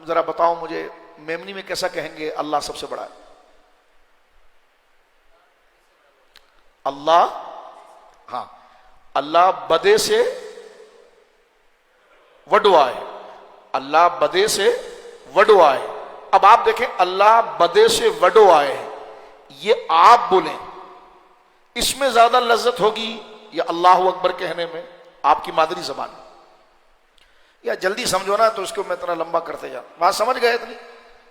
ذرا بتاؤ مجھے میمنی میں کیسا کہیں گے اللہ سب سے بڑا ہے؟ اللہ، ہاں، اللہ بدے سے وڈوا ہے، اللہ بدے سے وڈوا ہے۔ اب آپ دیکھیں اللہ بدے سے وڈوا ہے، یہ آپ بولیں اس میں زیادہ لذت ہوگی یا اللہ اکبر کہنے میں آپ کی مادری زبان؟ یا جلدی سمجھو نا تو اس کو میں اتنا لمبا کرتے جا، بات سمجھ گئے اتنی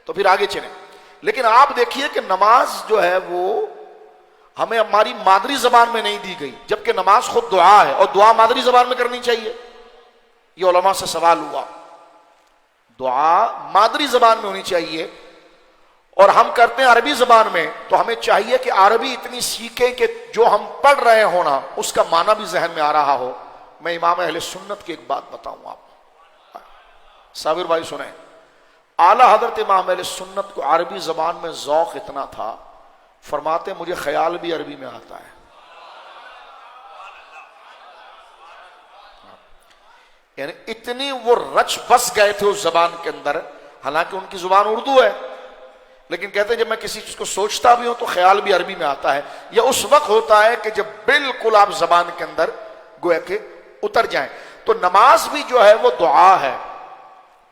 تو پھر آگے چلیں۔ لیکن آپ دیکھیے کہ نماز جو ہے وہ ہمیں ہماری مادری زبان میں نہیں دی گئی، جبکہ نماز خود دعا ہے اور دعا مادری زبان میں کرنی چاہیے۔ یہ علماء سے سوال ہوا، دعا مادری زبان میں ہونی چاہیے اور ہم کرتے ہیں عربی زبان میں، تو ہمیں چاہیے کہ عربی اتنی سیکھیں کہ جو ہم پڑھ رہے ہونا اس کا معنی بھی ذہن میں آ رہا ہو۔ میں امام اہل سنت کی ایک بات بتاؤں آپ کو، صابر بھائی سنیں، اعلیٰ حضرت امام اہل سنت کو عربی زبان میں ذوق اتنا تھا، فرماتے مجھے خیال بھی عربی میں آتا ہے۔ یعنی اتنی وہ رچ بس گئے تھے اس زبان کے اندر، حالانکہ ان کی زبان اردو ہے، لیکن کہتے ہیں جب میں کسی چیز کو سوچتا بھی ہوں تو خیال بھی عربی میں آتا ہے۔ یا اس وقت ہوتا ہے کہ جب بالکل آپ زبان کے اندر گویا کہ اتر جائیں۔ تو نماز بھی جو ہے وہ دعا ہے،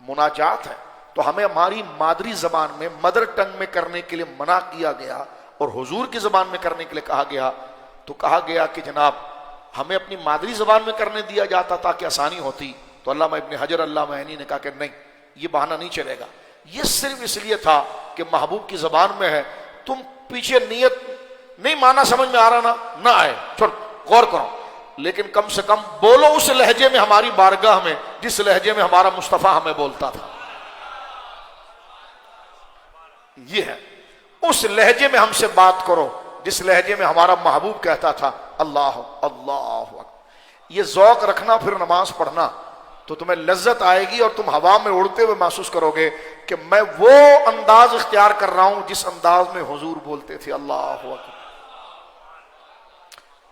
مناجات ہے، تو ہمیں ہماری مادری زبان میں مدر ٹنگ میں کرنے کے لیے منع کیا گیا اور حضور کی زبان میں کرنے کے لیے کہا گیا۔ تو کہا گیا کہ جناب ہمیں اپنی مادری زبان میں کرنے دیا جاتا تاکہ آسانی ہوتی، تو علامہ ابن حجر علامہ عینی نے کہا کہ نہیں، یہ بہانہ نہیں چلے گا، یہ صرف اس لیے تھا کہ محبوب کی زبان میں ہے، تم پیچھے نیت نہیں، معنی سمجھ میں آ رہا نہ آئے، چھوڑ، غور کرو، لیکن کم سے کم بولو اس لہجے میں ہماری بارگاہ میں جس لہجے میں ہمارا مصطفیٰ ہمیں بولتا تھا۔ یہ ہے، اس لہجے میں ہم سے بات کرو جس لہجے میں ہمارا محبوب کہتا تھا اللہ اللہ۔ یہ ذوق رکھنا پھر نماز پڑھنا تو تمہیں لذت آئے گی اور تم ہوا میں اڑتے ہوئے محسوس کرو گے کہ میں وہ انداز اختیار کر رہا ہوں جس انداز میں حضور بولتے تھے اللہ اکبر۔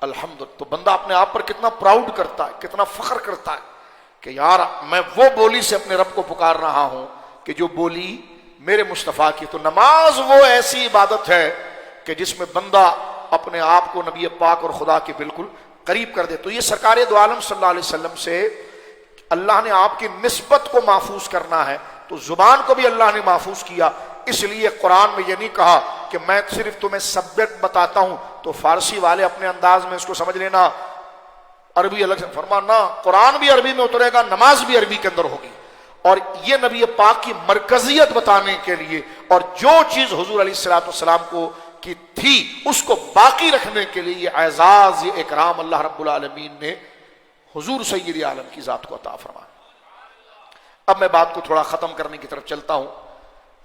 الحمدللہ، تو بندہ اپنے آپ پر کتنا پراؤڈ کرتا ہے، کتنا فخر کرتا ہے کہ یار میں وہ بولی سے اپنے رب کو پکار رہا ہوں کہ جو بولی میرے مصطفیٰ کی۔ تو نماز وہ ایسی عبادت ہے کہ جس میں بندہ اپنے آپ کو نبی پاک اور خدا کے بالکل قریب کر دے۔ تو یہ سرکار دو عالم صلی اللہ علیہ وسلم سے اللہ نے آپ کی نسبت کو محفوظ کرنا ہے، تو زبان کو بھی اللہ نے محفوظ کیا۔ اس لیے قرآن میں یہ نہیں کہا کہ میں صرف تمہیں سبجیکٹ بتاتا ہوں تو فارسی والے اپنے انداز میں اس کو سمجھ لینا، عربی الگ سے فرمانا، قرآن بھی عربی میں اترے گا، نماز بھی عربی کے اندر ہوگی۔ اور یہ نبی پاک کی مرکزیت بتانے کے لیے اور جو چیز حضور علیہ الصلوۃ والسلام کو کی تھی اس کو باقی رکھنے کے لیے یہ اعزاز، یہ اکرام اللہ رب العالمین نے حضور سید عالم کی ذات کو عطا فرمایا۔ اب میں بات کو تھوڑا ختم کرنے کی طرف چلتا ہوں،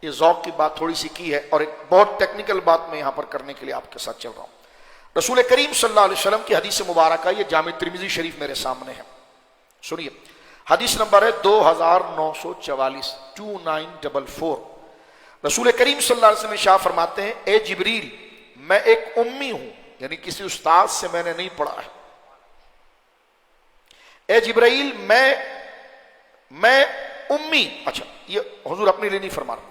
یہ ذوق کی بات تھوڑی سی کی ہے اور ایک بہت ٹیکنیکل بات میں یہاں پر کرنے کے لیے آپ کے ساتھ چل رہا ہوں۔ رسول کریم صلی اللہ علیہ وسلم کی حدیث مبارکہ، یہ جامع ترمذی شریف میرے سامنے ہے، سنیے، حدیث نمبر ہے 2944 2944۔ رسول کریم صلی اللہ علیہ وسلم ارشاد فرماتے ہیں، اے جبریل میں ایک امی ہوں، یعنی کسی استاد سے میں نے نہیں پڑھا ہے۔ اے جبرائیل میں امی، اچھا یہ حضور اپنے لیے نہیں فرما رہا،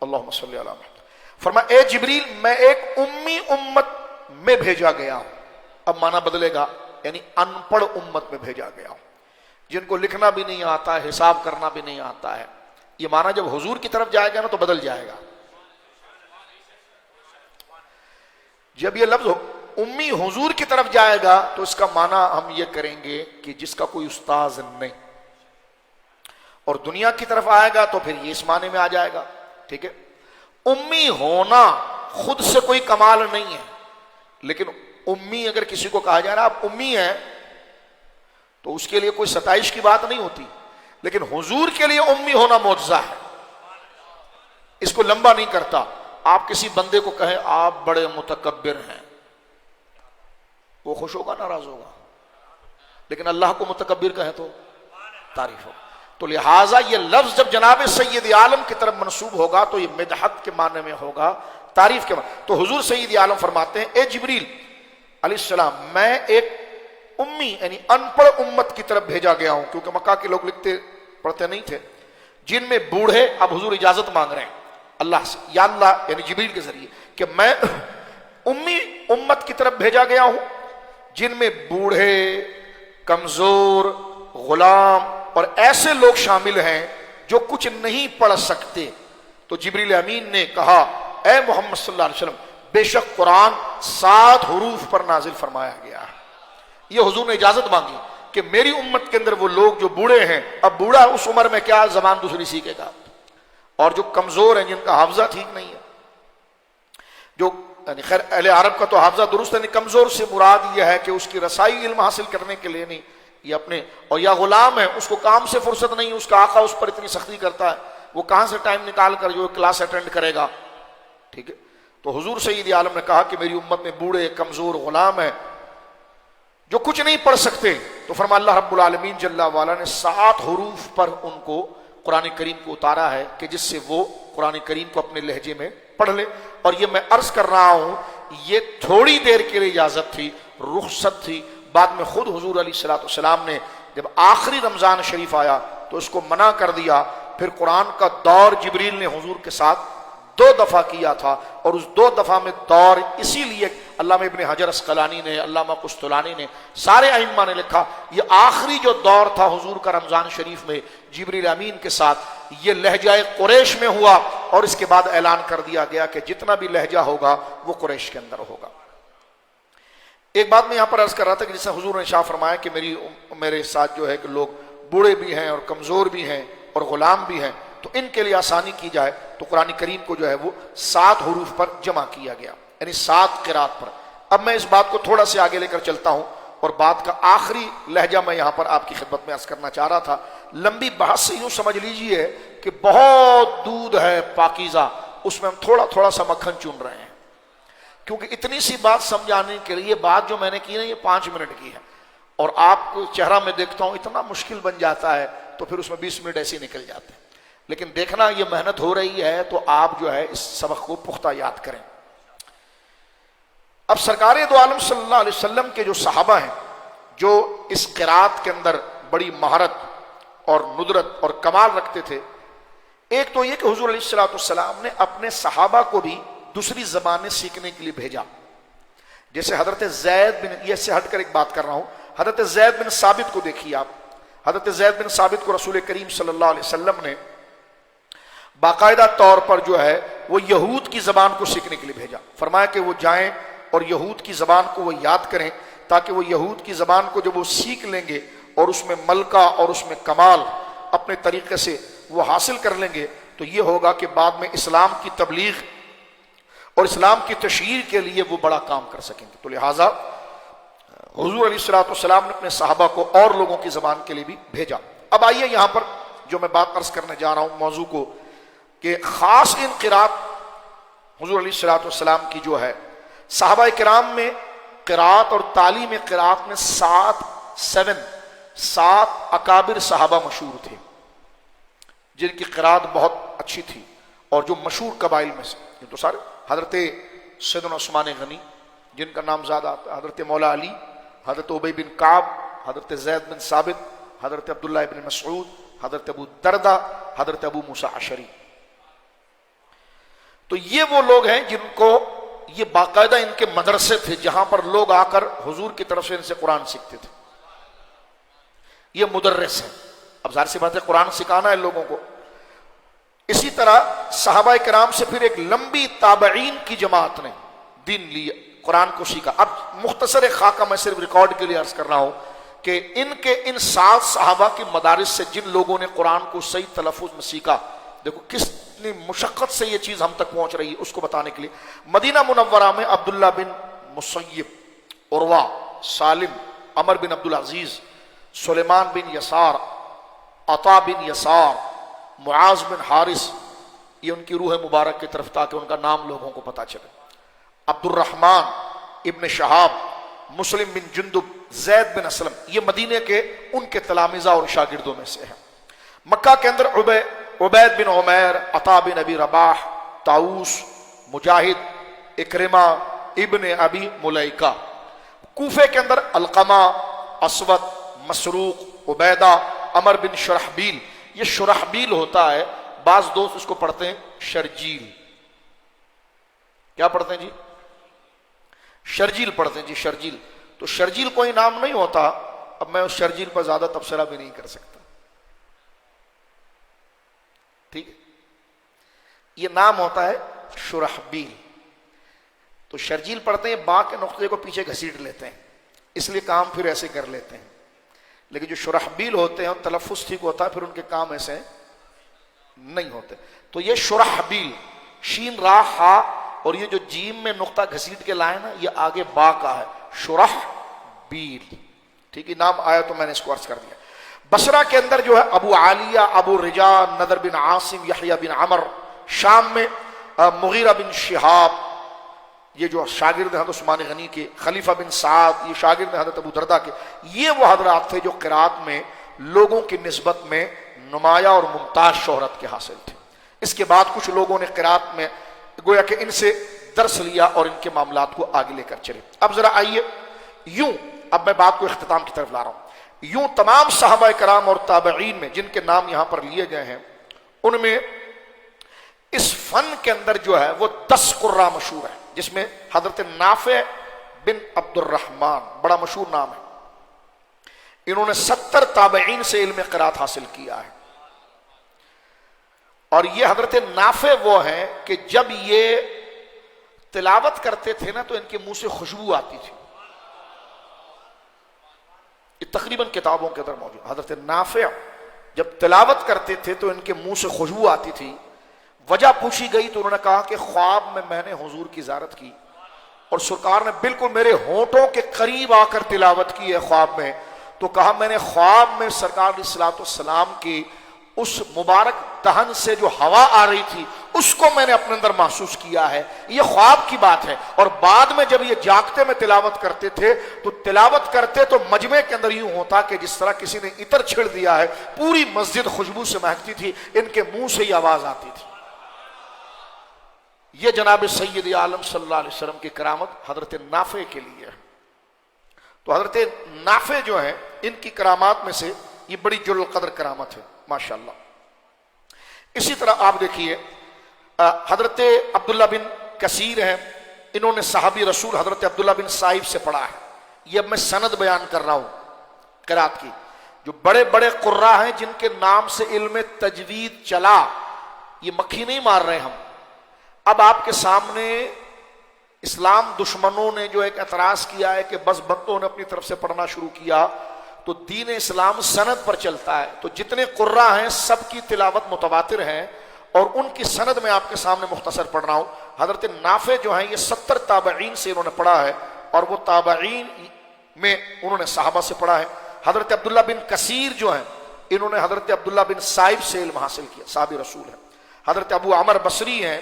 اللہم صلی علی محمد، فرمایا اے جبریل میں ایک امی امت میں بھیجا گیا ہوں۔ اب معنی بدلے گا، یعنی ان پڑھ امت میں بھیجا گیا ہوں، جن کو لکھنا بھی نہیں آتا ہے، حساب کرنا بھی نہیں آتا ہے۔ یہ معنی جب حضور کی طرف جائے گا نا تو بدل جائے گا۔ جب یہ لفظ امی حضور کی طرف جائے گا تو اس کا معنی ہم یہ کریں گے کہ جس کا کوئی استاذ نہیں، اور دنیا کی طرف آئے گا تو پھر یہ اس معنی میں آ جائے گا، ٹھیک ہے۔ امی ہونا خود سے کوئی کمال نہیں ہے، لیکن امی اگر کسی کو کہا جائے نا آپ امی ہیں تو اس کے لیے کوئی ستائش کی بات نہیں ہوتی، لیکن حضور کے لیے امی ہونا معجزہ ہے۔ اس کو لمبا نہیں کرتا. آپ کسی بندے کو کہیں آپ بڑے متکبر ہیں، وہ خوش ہوگا ناراض ہوگا؟ لیکن اللہ کو متکبر کہیں تو تعریف ہوگا. تو لہٰذا یہ لفظ جب جناب سید عالم کی طرف منسوب ہوگا تو یہ مدحت کے معنی میں ہوگا، تعریف کے معنی. تو حضور سید عالم فرماتے ہیں اے جبریل علیہ السلام، میں ایک امی یعنی ان پڑھ امت کی طرف بھیجا گیا ہوں، کیونکہ مکہ کے لوگ لکھتے پڑھتے نہیں تھے، جن میں بوڑھے. اب حضور اجازت مانگ رہے ہیں اللہ سے، یا اللہ یعنی جبریل کے ذریعے، کہ میں امی امت کی طرف بھیجا گیا ہوں جن میں بوڑھے، کمزور، غلام اور ایسے لوگ شامل ہیں جو کچھ نہیں پڑھ سکتے. تو جبریل امین نے کہا اے محمد صلی اللہ علیہ وسلم، بے شک قرآن 7 حروف پر نازل فرمایا گیا ہے. یہ حضور نے اجازت مانگی کہ میری امت کے اندر وہ لوگ جو بوڑھے ہیں، اب بوڑھا اس عمر میں کیا زبان دوسری سیکھے گا، اور جو کمزور ہیں جن کا حافظہ ٹھیک نہیں ہے، جو یعنی خیر اہل عرب کا تو حافظہ درست ہے، نہیں، کمزور سے مراد یہ ہے کہ اس کی رسائی علم حاصل کرنے کے لیے نہیں، یہ اپنے، اور یا غلام ہے اس کو کام سے فرصت نہیں، اس کا آقا اس پر اتنی سختی کرتا ہے، وہ کہاں سے ٹائم نکال کر جو کلاس اٹینڈ کرے گا. ٹھیک ہے. تو حضور سید عالم نے کہا کہ میری امت میں بوڑھے، کمزور، غلام ہیں جو کچھ نہیں پڑھ سکتے. تو فرما اللہ رب العالمین جل وعلا نے 7 حروف پر ان کو قرآن کریم کو اتارا ہے کہ جس سے وہ قرآن کریم کو اپنے لہجے میں پڑھ لے. اور یہ میں عرض کر رہا ہوں یہ تھوڑی دیر کے لیے اجازت تھی، رخصت تھی. بعد میں خود حضور علیہ الصلوۃ والسلام نے جب آخری رمضان شریف آیا تو اس کو منع کر دیا. پھر قرآن کا دور جبریل نے حضور کے ساتھ 2 دفعہ کیا تھا، اور اس 2 دفعہ میں دور اسی لیے علامہ ابن حجر اسقلانی نے، علامہ قسطلانی نے، سارے ائمہ نے لکھا یہ آخری جو دور تھا حضور کا رمضان شریف میں جبریل امین کے ساتھ، یہ لہجہ قریش میں ہوا، اور اس کے بعد اعلان کر دیا گیا کہ جتنا بھی لہجہ ہوگا وہ قریش کے اندر ہوگا. ایک بات میں یہاں پر عرض کر رہا تھا کہ جس سے حضور نے شاہ فرمایا کہ میرے ساتھ جو ہے کہ لوگ بوڑھے بھی ہیں اور کمزور بھی ہیں اور غلام بھی ہیں، تو ان کے لیے آسانی کی جائے تو قرآن کریم کو جو ہے وہ 7 حروف پر جمع کیا گیا، یعنی 7 قرات پر. اب میں اس بات کو تھوڑا سے آگے لے کر چلتا ہوں، اور بات کا آخری لہجہ میں یہاں پر آپ کی خدمت میں عرض کرنا چاہ رہا تھا. لمبی بحث سے یوں سمجھ لیجئے کہ بہت دودھ ہے پاکیزہ، اس میں ہم تھوڑا تھوڑا سا مکھن چن رہے ہیں، کیونکہ اتنی سی بات سمجھانے کے لیے بات جو میں نے کی نا یہ 5 منٹ کی ہے، اور آپ کو چہرہ میں دیکھتا ہوں اتنا مشکل بن جاتا ہے تو پھر اس میں 20 منٹ ایسے ہی نکل جاتے ہیں. لیکن دیکھنا یہ محنت ہو رہی ہے تو آپ جو ہے اس سبق کو پختہ یاد کریں. اب سرکار دو عالم صلی اللہ علیہ وسلم کے جو صحابہ ہیں جو اس قرات کے اندر بڑی مہارت اور ندرت اور کمال رکھتے تھے، ایک تو یہ کہ حضور علیہ الصلوۃ والسلام نے اپنے صحابہ کو بھی دوسری زبانیں سیکھنے کے لیے بھیجا. جیسے حضرت زید بن، یہ سے ہٹ کر ایک بات کر رہا ہوں، حضرت زید بن ثابت کو دیکھیے آپ. حضرت زید بن ثابت کو رسول کریم صلی اللہ علیہ وسلم نے باقاعدہ طور پر جو ہے وہ یہود کی زبان کو سیکھنے کے لیے بھیجا. فرمایا کہ وہ جائیں اور یہود کی زبان کو وہ یاد کریں، تاکہ وہ یہود کی زبان کو جب وہ سیکھ لیں گے اور اس میں ملکہ اور اس میں کمال اپنے طریقے سے وہ حاصل کر لیں گے تو یہ ہوگا کہ بعد میں اسلام کی تبلیغ اور اسلام کی تشہیر کے لیے وہ بڑا کام کر سکیں گے. تو لہٰذا حضور علیہ الصلوۃ والسلام نے اپنے صحابہ کو اور لوگوں کی زبان کے لیے بھی بھیجا. اب آئیے یہاں پر جو میں بات عرض کرنے جا رہا ہوں موضوع کو، کہ خاص ان قرات حضور علیہ الصلوۃ والسلام کی جو ہے صحابہ کرام میں قرات اور تعلیم قرات میں 7 اکابر صحابہ مشہور تھے جن کی قرات بہت اچھی تھی، اور جو مشہور قبائل میں سے یہ تو سارے حضرت سیدنا عثمان غنی جن کا نام زیادہ آتا ہے، حضرت مولا علی، حضرت ابی بن کعب، حضرت زید بن ثابت، حضرت عبداللہ بن مسعود، حضرت ابو دردہ، حضرت ابو موسیٰ اشعری. تو یہ وہ لوگ ہیں جن کو یہ باقاعدہ ان کے مدرسے تھے جہاں پر لوگ آ کر حضور کی طرف سے ان سے قرآن سیکھتے تھے. یہ مدرس ہیں. اب ظاہر سی بات ہے قرآن سکھانا ہے لوگوں کو. اسی طرح صحابہ کرام سے پھر ایک لمبی تابعین کی جماعت نے دین لی، قرآن کو سیکھا. اب مختصر خاکہ میں صرف ریکارڈ کے لیے عرض کر رہا ہوں کہ ان 7 صحابہ کی مدارس سے جن لوگوں نے قرآن کو صحیح تلفظ میں سیکھا، دیکھو کتنی مشقت سے یہ چیز ہم تک پہنچ رہی ہے اس کو بتانے کے لیے. مدینہ منورہ میں عبداللہ بن مسیب، عروہ، سالم، عمر بن عبدالعزیز، سلیمان بن یسار، عطا بن یسار، معاذ بن حارث، یہ ان کی روح مبارک کی طرف تاکہ ان کا نام لوگوں کو پتا چلے. عبد الرحمن ابن شہاب، مسلم بن جندب، زید بن اسلم، یہ مدینے کے ان کے تلامذہ اور شاگردوں میں سے ہیں. مکہ کے اندر عبید بن عمیر، عطا بن ابی رباح، طاؤس، مجاہد، اکرمہ، ابن ابی ملیکہ. کوفے کے اندر علقمہ، اسود، مسروق، عبیدہ، عمر بن شرحبیل. یہ شرحبیل ہوتا ہے، بعض دوست اس کو پڑھتے ہیں شرجیل. کیا پڑھتے ہیں جی؟ شرجیل پڑھتے ہیں جی، شرجیل. تو شرجیل کوئی نام نہیں ہوتا. اب میں اس شرجیل پر زیادہ تبصرہ بھی نہیں کر سکتا، ٹھیک ہے. یہ نام ہوتا ہے شرحبیل. تو شرجیل پڑھتے ہیں، با کے نقطے کو پیچھے گھسیٹ لیتے ہیں، اس لیے کام پھر ایسے کر لیتے ہیں. لیکن جو شرحبیل ہوتے ہیں تلفظ ٹھیک ہوتا ہے، پھر ان کے کام ایسے نہیں ہوتے. تو یہ شرحبیل، شین را ہا، اور یہ جو جیم میں نقطہ گھسیٹ کے لائے نا، یہ آگے با کا ہے، شرحبیل. ٹھیک ہے، نام آیا تو میں نے اس کو عرض کر دیا. بصرہ کے اندر جو ہے ابو عالیہ، ابو رجا، نضر بن عاصم، یحییٰ بن عمر. شام میں مغیرہ بن شہاب، یہ جو شاگرد حضرت عثمان غنی کے. خلیفہ بن سعد، یہ شاگرد حضرت ابو دردہ کے. یہ وہ حضرات تھے جو قرات میں لوگوں کی نسبت میں نمایاں اور ممتاز شہرت کے حاصل تھے. اس کے بعد کچھ لوگوں نے قرات میں گویا کہ ان سے درس لیا اور ان کے معاملات کو آگے لے کر چلے. اب ذرا آئیے یوں، اب میں بات کو اختتام کی طرف لا رہا ہوں. یوں تمام صحابہ کرام اور تابعین میں جن کے نام یہاں پر لیے گئے ہیں، ان میں اس فن کے اندر جو ہے وہ 10 قراء مشہور ہیں، جس میں حضرت نافع بن عبد الرحمن بڑا مشہور نام ہے. انہوں نے 70 تابعین سے علم قرات حاصل کیا ہے. اور یہ حضرت نافع وہ ہیں کہ جب یہ تلاوت کرتے تھے نا تو ان کے منہ سے خوشبو آتی تھی. یہ تقریباً کتابوں کے اندر موجود. حضرت نافع جب تلاوت کرتے تھے تو ان کے منہ سے خوشبو آتی تھی. وجہ پوچھی گئی تو انہوں نے کہا کہ خواب میں نے حضور کی زیارت کی اور سرکار نے بالکل میرے ہونٹوں کے قریب آ کر تلاوت کی ہے خواب میں. تو کہا میں نے خواب میں سرکار علیہ الصلوۃ والسلام کی اس مبارک دہن سے جو ہوا آ رہی تھی اس کو میں نے اپنے اندر محسوس کیا ہے. یہ خواب کی بات ہے. اور بعد میں جب یہ جاگتے میں تلاوت کرتے تھے تو تلاوت کرتے تو مجمع کے اندر یوں ہوتا کہ جس طرح کسی نے عطر چھڑ دیا ہے، پوری مسجد خوشبو سے مہکتی تھی، ان کے منہ سے یہ آواز آتی تھی. یہ جناب سید عالم صلی اللہ علیہ وسلم کی کرامت حضرت نافع کے لیے ہے. تو حضرت نافع جو ہیں ان کی کرامات میں سے یہ بڑی جل القدر کرامت ہے ماشاءاللہ. اسی طرح آپ دیکھیے حضرت عبداللہ بن کثیر ہیں، انہوں نے صحابی رسول حضرت عبداللہ بن صائب سے پڑھا ہے. یہ اب میں سند بیان کر رہا ہوں قرات کی. جو بڑے بڑے قراء ہیں جن کے نام سے علم تجوید چلا، یہ مکھی نہیں مار رہے ہم. اب آپ کے سامنے اسلام دشمنوں نے جو ایک اعتراض کیا ہے کہ بس بندوں نے اپنی طرف سے پڑھنا شروع کیا، تو دین اسلام سند پر چلتا ہے. تو جتنے قراء ہیں سب کی تلاوت متواتر ہیں اور ان کی سند میں آپ کے سامنے مختصر پڑھ رہا ہوں. حضرت نافع جو ہیں یہ 70 تابعین سے انہوں نے پڑھا ہے اور وہ تابعین میں انہوں نے صحابہ سے پڑھا ہے. حضرت عبداللہ بن کثیر جو ہیں انہوں نے حضرت عبداللہ بن صائب سے علم حاصل کیا، صحابی رسول ہیں. حضرت ابو عمر بصری ہیں،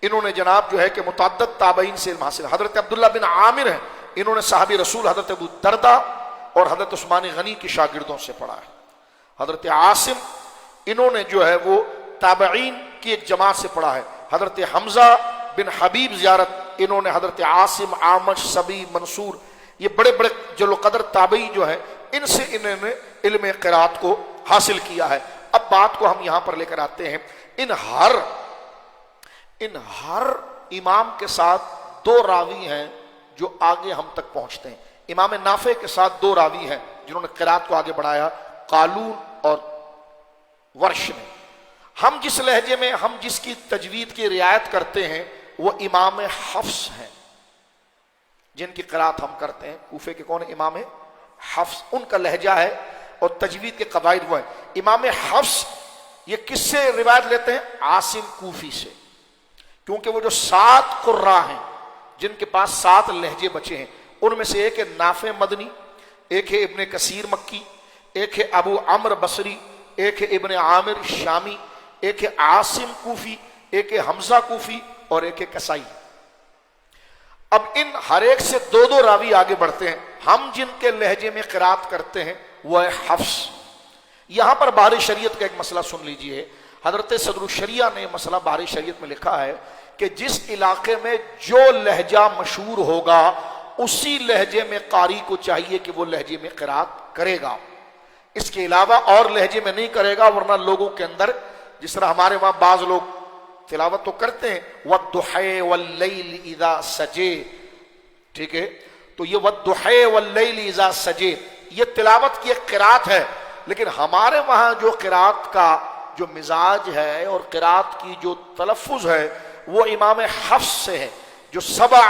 انہوں نے جناب جو ہے کہ متعدد تابعین سے علم حاصل. حضرت عبداللہ بن عامر ہیں، انہوں نے صحابی رسول حضرت ابو دردہ اور حضرت عثمان غنی کی شاگردوں سے پڑھا ہے. حضرت عاصم انہوں نے جو ہے وہ تابعین کی ایک جماعت سے پڑھا ہے. حضرت حمزہ بن حبیب زیارت انہوں نے حضرت عاصم، عامش، سبی، منصور، یہ بڑے بڑے جل قدر تابعی جو ہیں ان سے انہوں نے علم قرات کو حاصل کیا ہے. اب بات کو ہم یہاں پر لے کر آتے ہیں. ان ہر امام کے ساتھ 2 راوی ہیں جو آگے ہم تک پہنچتے ہیں. امام نافع کے ساتھ 2 راوی ہیں جنہوں نے قرات کو آگے بڑھایا، قالون اور ورش نے. ہم جس لہجے میں ہم جس کی تجوید کی رعایت کرتے ہیں وہ امام حفص ہیں جن کی قرات ہم کرتے ہیں. کوفے کے کون امام حفص، ان کا لہجہ ہے اور تجوید کے قواعد وہ ہیں. امام حفص یہ کس سے روایت لیتے ہیں؟ عاصم کوفی سے، کیونکہ وہ جو 7 قراء ہیں جن کے پاس 7 لہجے بچے ہیں، ان میں سے ایک ہے نافع مدنی، ایک ہے ابن کثیر مکی، ایک ہے ابو عمر بصری، ایک ہے ابن عامر شامی، ایک ہے عاصم کوفی، ایک ہے حمزہ کوفی اور ایک ہے کسائی۔ اب ان ہر ایک سے دو دو راوی آگے بڑھتے ہیں۔ ہم جن کے لہجے میں قرات کرتے ہیں وہ ہے حفص۔ یہاں پر بحر شریعت کا ایک مسئلہ سن لیجئے، حضرت صدر الشریعہ نے مسئلہ بحر شریعت میں لکھا ہے کہ جس علاقے میں جو لہجہ مشہور ہوگا اسی لہجے میں قاری کو چاہیے کہ وہ لہجے میں قرات کرے گا، اس کے علاوہ اور لہجے میں نہیں کرے گا، ورنہ لوگوں کے اندر جس طرح ہمارے وہاں بعض لوگ تلاوت تو کرتے ہیں وَالضُّحَىٰ وَاللَّيْلِ إِذَا سَجَىٰ، ٹھیک ہے، تو یہ وَالضُّحَىٰ وَاللَّيْلِ إِذَا سَجَىٰ یہ تلاوت کی ایک قرات ہے، لیکن ہمارے وہاں جو قرات کا جو مزاج ہے اور قرات کی جو تلفظ ہے وہ امام حفص سے ہے، جو 7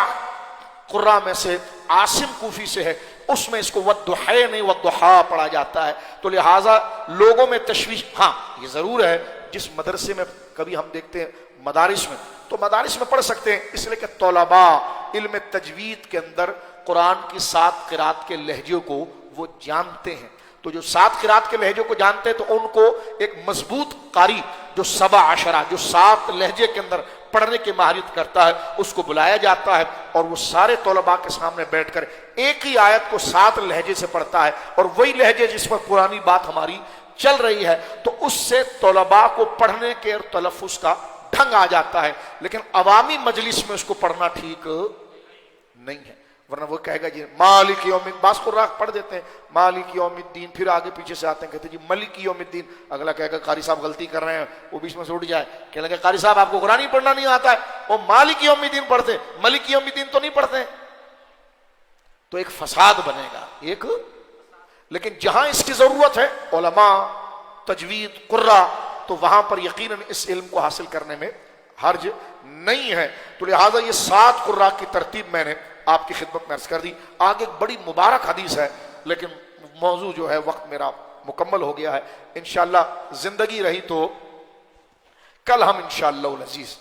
قراء میں سے عاصم کوفی سے ہے، اس میں اس کو وَالضُّحَىٰ نہیں وَالضُّحَىٰ پڑھا جاتا ہے، تو لہٰذا لوگوں میں تشویش۔ ہاں یہ ضرور ہے جس مدرسے میں کبھی ہم دیکھتے ہیں مدارس میں، تو مدارس میں پڑھ سکتے ہیں، اس لیے کہ طلباء علم تجوید کے اندر قرآن کی 7 قرات کے لہجوں کو وہ جانتے ہیں، تو جو 7 قرات کے لہجوں کو جانتے ہیں تو ان کو ایک مضبوط قاری جو 17 جو 7 لہجے کے اندر پڑھنے کی مہارت کرتا ہے اس کو بلایا جاتا ہے، اور وہ سارے طلباء کے سامنے بیٹھ کر ایک ہی آیت کو 7 لہجے سے پڑھتا ہے، اور وہی لہجے جس پر پرانی بات ہماری چل رہی ہے تو اس سے طلباء کو پڑھنے کے اور تلفظ کا ڈھنگ آ جاتا ہے، لیکن عوامی مجلس میں اس کو پڑھنا ٹھیک نہیں ہے، ورنہ وہ کہے گا جی مالک یوم الدین، بعض قراء پڑھ دیتے ہیں مالک یوم الدین، پھر آگے پیچھے سے آتے ہیں کہتے ہیں جی ملک یوم الدین، اگلا کہے گا قاری صاحب غلطی کر رہے ہیں، وہ بیچ میں سے اٹھ جائے کہنے لگے قاری صاحب آپ کو قرآن ہی پڑھنا نہیں آتا ہے، وہ مالک یوم الدین پڑھتے ہیں ملک یوم الدین تو نہیں پڑھتے، تو ایک فساد بنے گا ایک۔ لیکن جہاں اس کی ضرورت ہے علماء تجوید قراء تو وہاں پر یقیناً اس علم کو حاصل کرنے میں حرج نہیں ہے، تو لہٰذا یہ 7 قراء کی ترتیب میں نے آپ کی خدمت میں عرض کر دی۔ آگے ایک بڑی مبارک حدیث ہے، لیکن موضوع جو ہے وقت میرا مکمل ہو گیا ہے، انشاءاللہ زندگی رہی تو کل ہم انشاءاللہ العزیز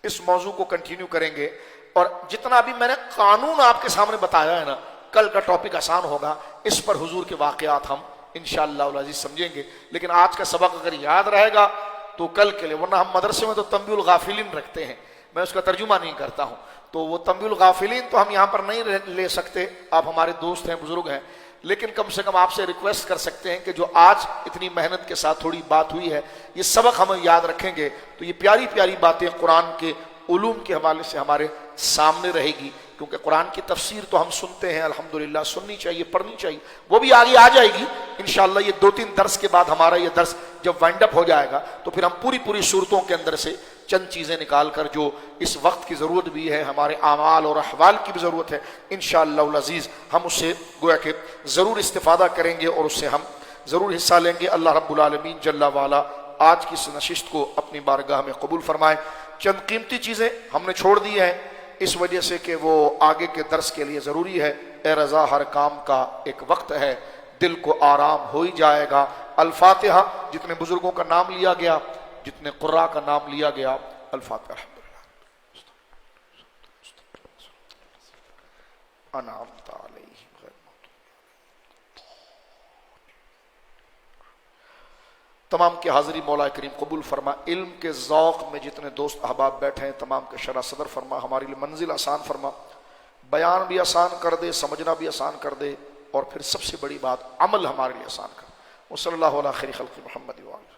اس موضوع کو کنٹینیو کریں گے، اور جتنا بھی میں نے قانون آپ کے سامنے بتایا ہے نا، کل کا ٹاپک آسان ہوگا، اس پر حضور کے واقعات ہم انشاءاللہ العزیز سمجھیں گے، لیکن آج کا سبق اگر یاد رہے گا تو کل کے لیے، ورنہ ہم مدرسے میں تو تنبیہ الغافلین رکھتے ہیں، میں اس کا ترجمہ نہیں کرتا ہوں، تو وہ تنبیہ الغافلین تو ہم یہاں پر نہیں لے سکتے، آپ ہمارے دوست ہیں بزرگ ہیں، لیکن کم سے کم آپ سے ریکویسٹ کر سکتے ہیں کہ جو آج اتنی محنت کے ساتھ تھوڑی بات ہوئی ہے یہ سبق ہمیں یاد رکھیں گے تو یہ پیاری پیاری باتیں قرآن کے علوم کے حوالے سے ہمارے سامنے رہے گی، کیونکہ قرآن کی تفسیر تو ہم سنتے ہیں الحمدللہ، سننی چاہیے پڑھنی چاہیے، وہ بھی آگے آ جائے گی انشاءاللہ۔ یہ 2-3 درس کے بعد ہمارا یہ درس جب وائنڈ اپ ہو جائے گا تو پھر ہم پوری صورتوں کے اندر سے چند چیزیں نکال کر جو اس وقت کی ضرورت بھی ہے، ہمارے اعمال اور احوال کی بھی ضرورت ہے، انشاءاللہ العزیز ہم اس سے گویا کہ ضرور استفادہ کریں گے اور اس سے ہم ضرور حصہ لیں گے۔ اللہ رب العالمین جل وعلا آج کی اس نشست کو اپنی بارگاہ میں قبول فرمائے۔ چند قیمتی چیزیں ہم نے چھوڑ دی ہیں اس وجہ سے کہ وہ آگے کے درس کے لیے ضروری ہے۔ اے رضا ہر کام کا ایک وقت ہے، دل کو آرام ہو ہی جائے گا۔ الفاتحہ، جتنے بزرگوں کا نام لیا گیا، جتنے قراء کا نام لیا گیا، الفاتحہ۔ الحمدللہ انعمت علیہم غیر تمام کی حاضری مولا کریم قبول فرما۔ علم کے ذوق میں جتنے دوست احباب بیٹھے ہیں تمام کے شرح صدر فرما، ہمارے لیے منزل آسان فرما، بیان بھی آسان کر دے، سمجھنا بھی آسان کر دے، اور پھر سب سے بڑی بات عمل ہمارے لیے آسان کر۔ وصلی اللہ علیہ خیر خلق محمد وآلہ۔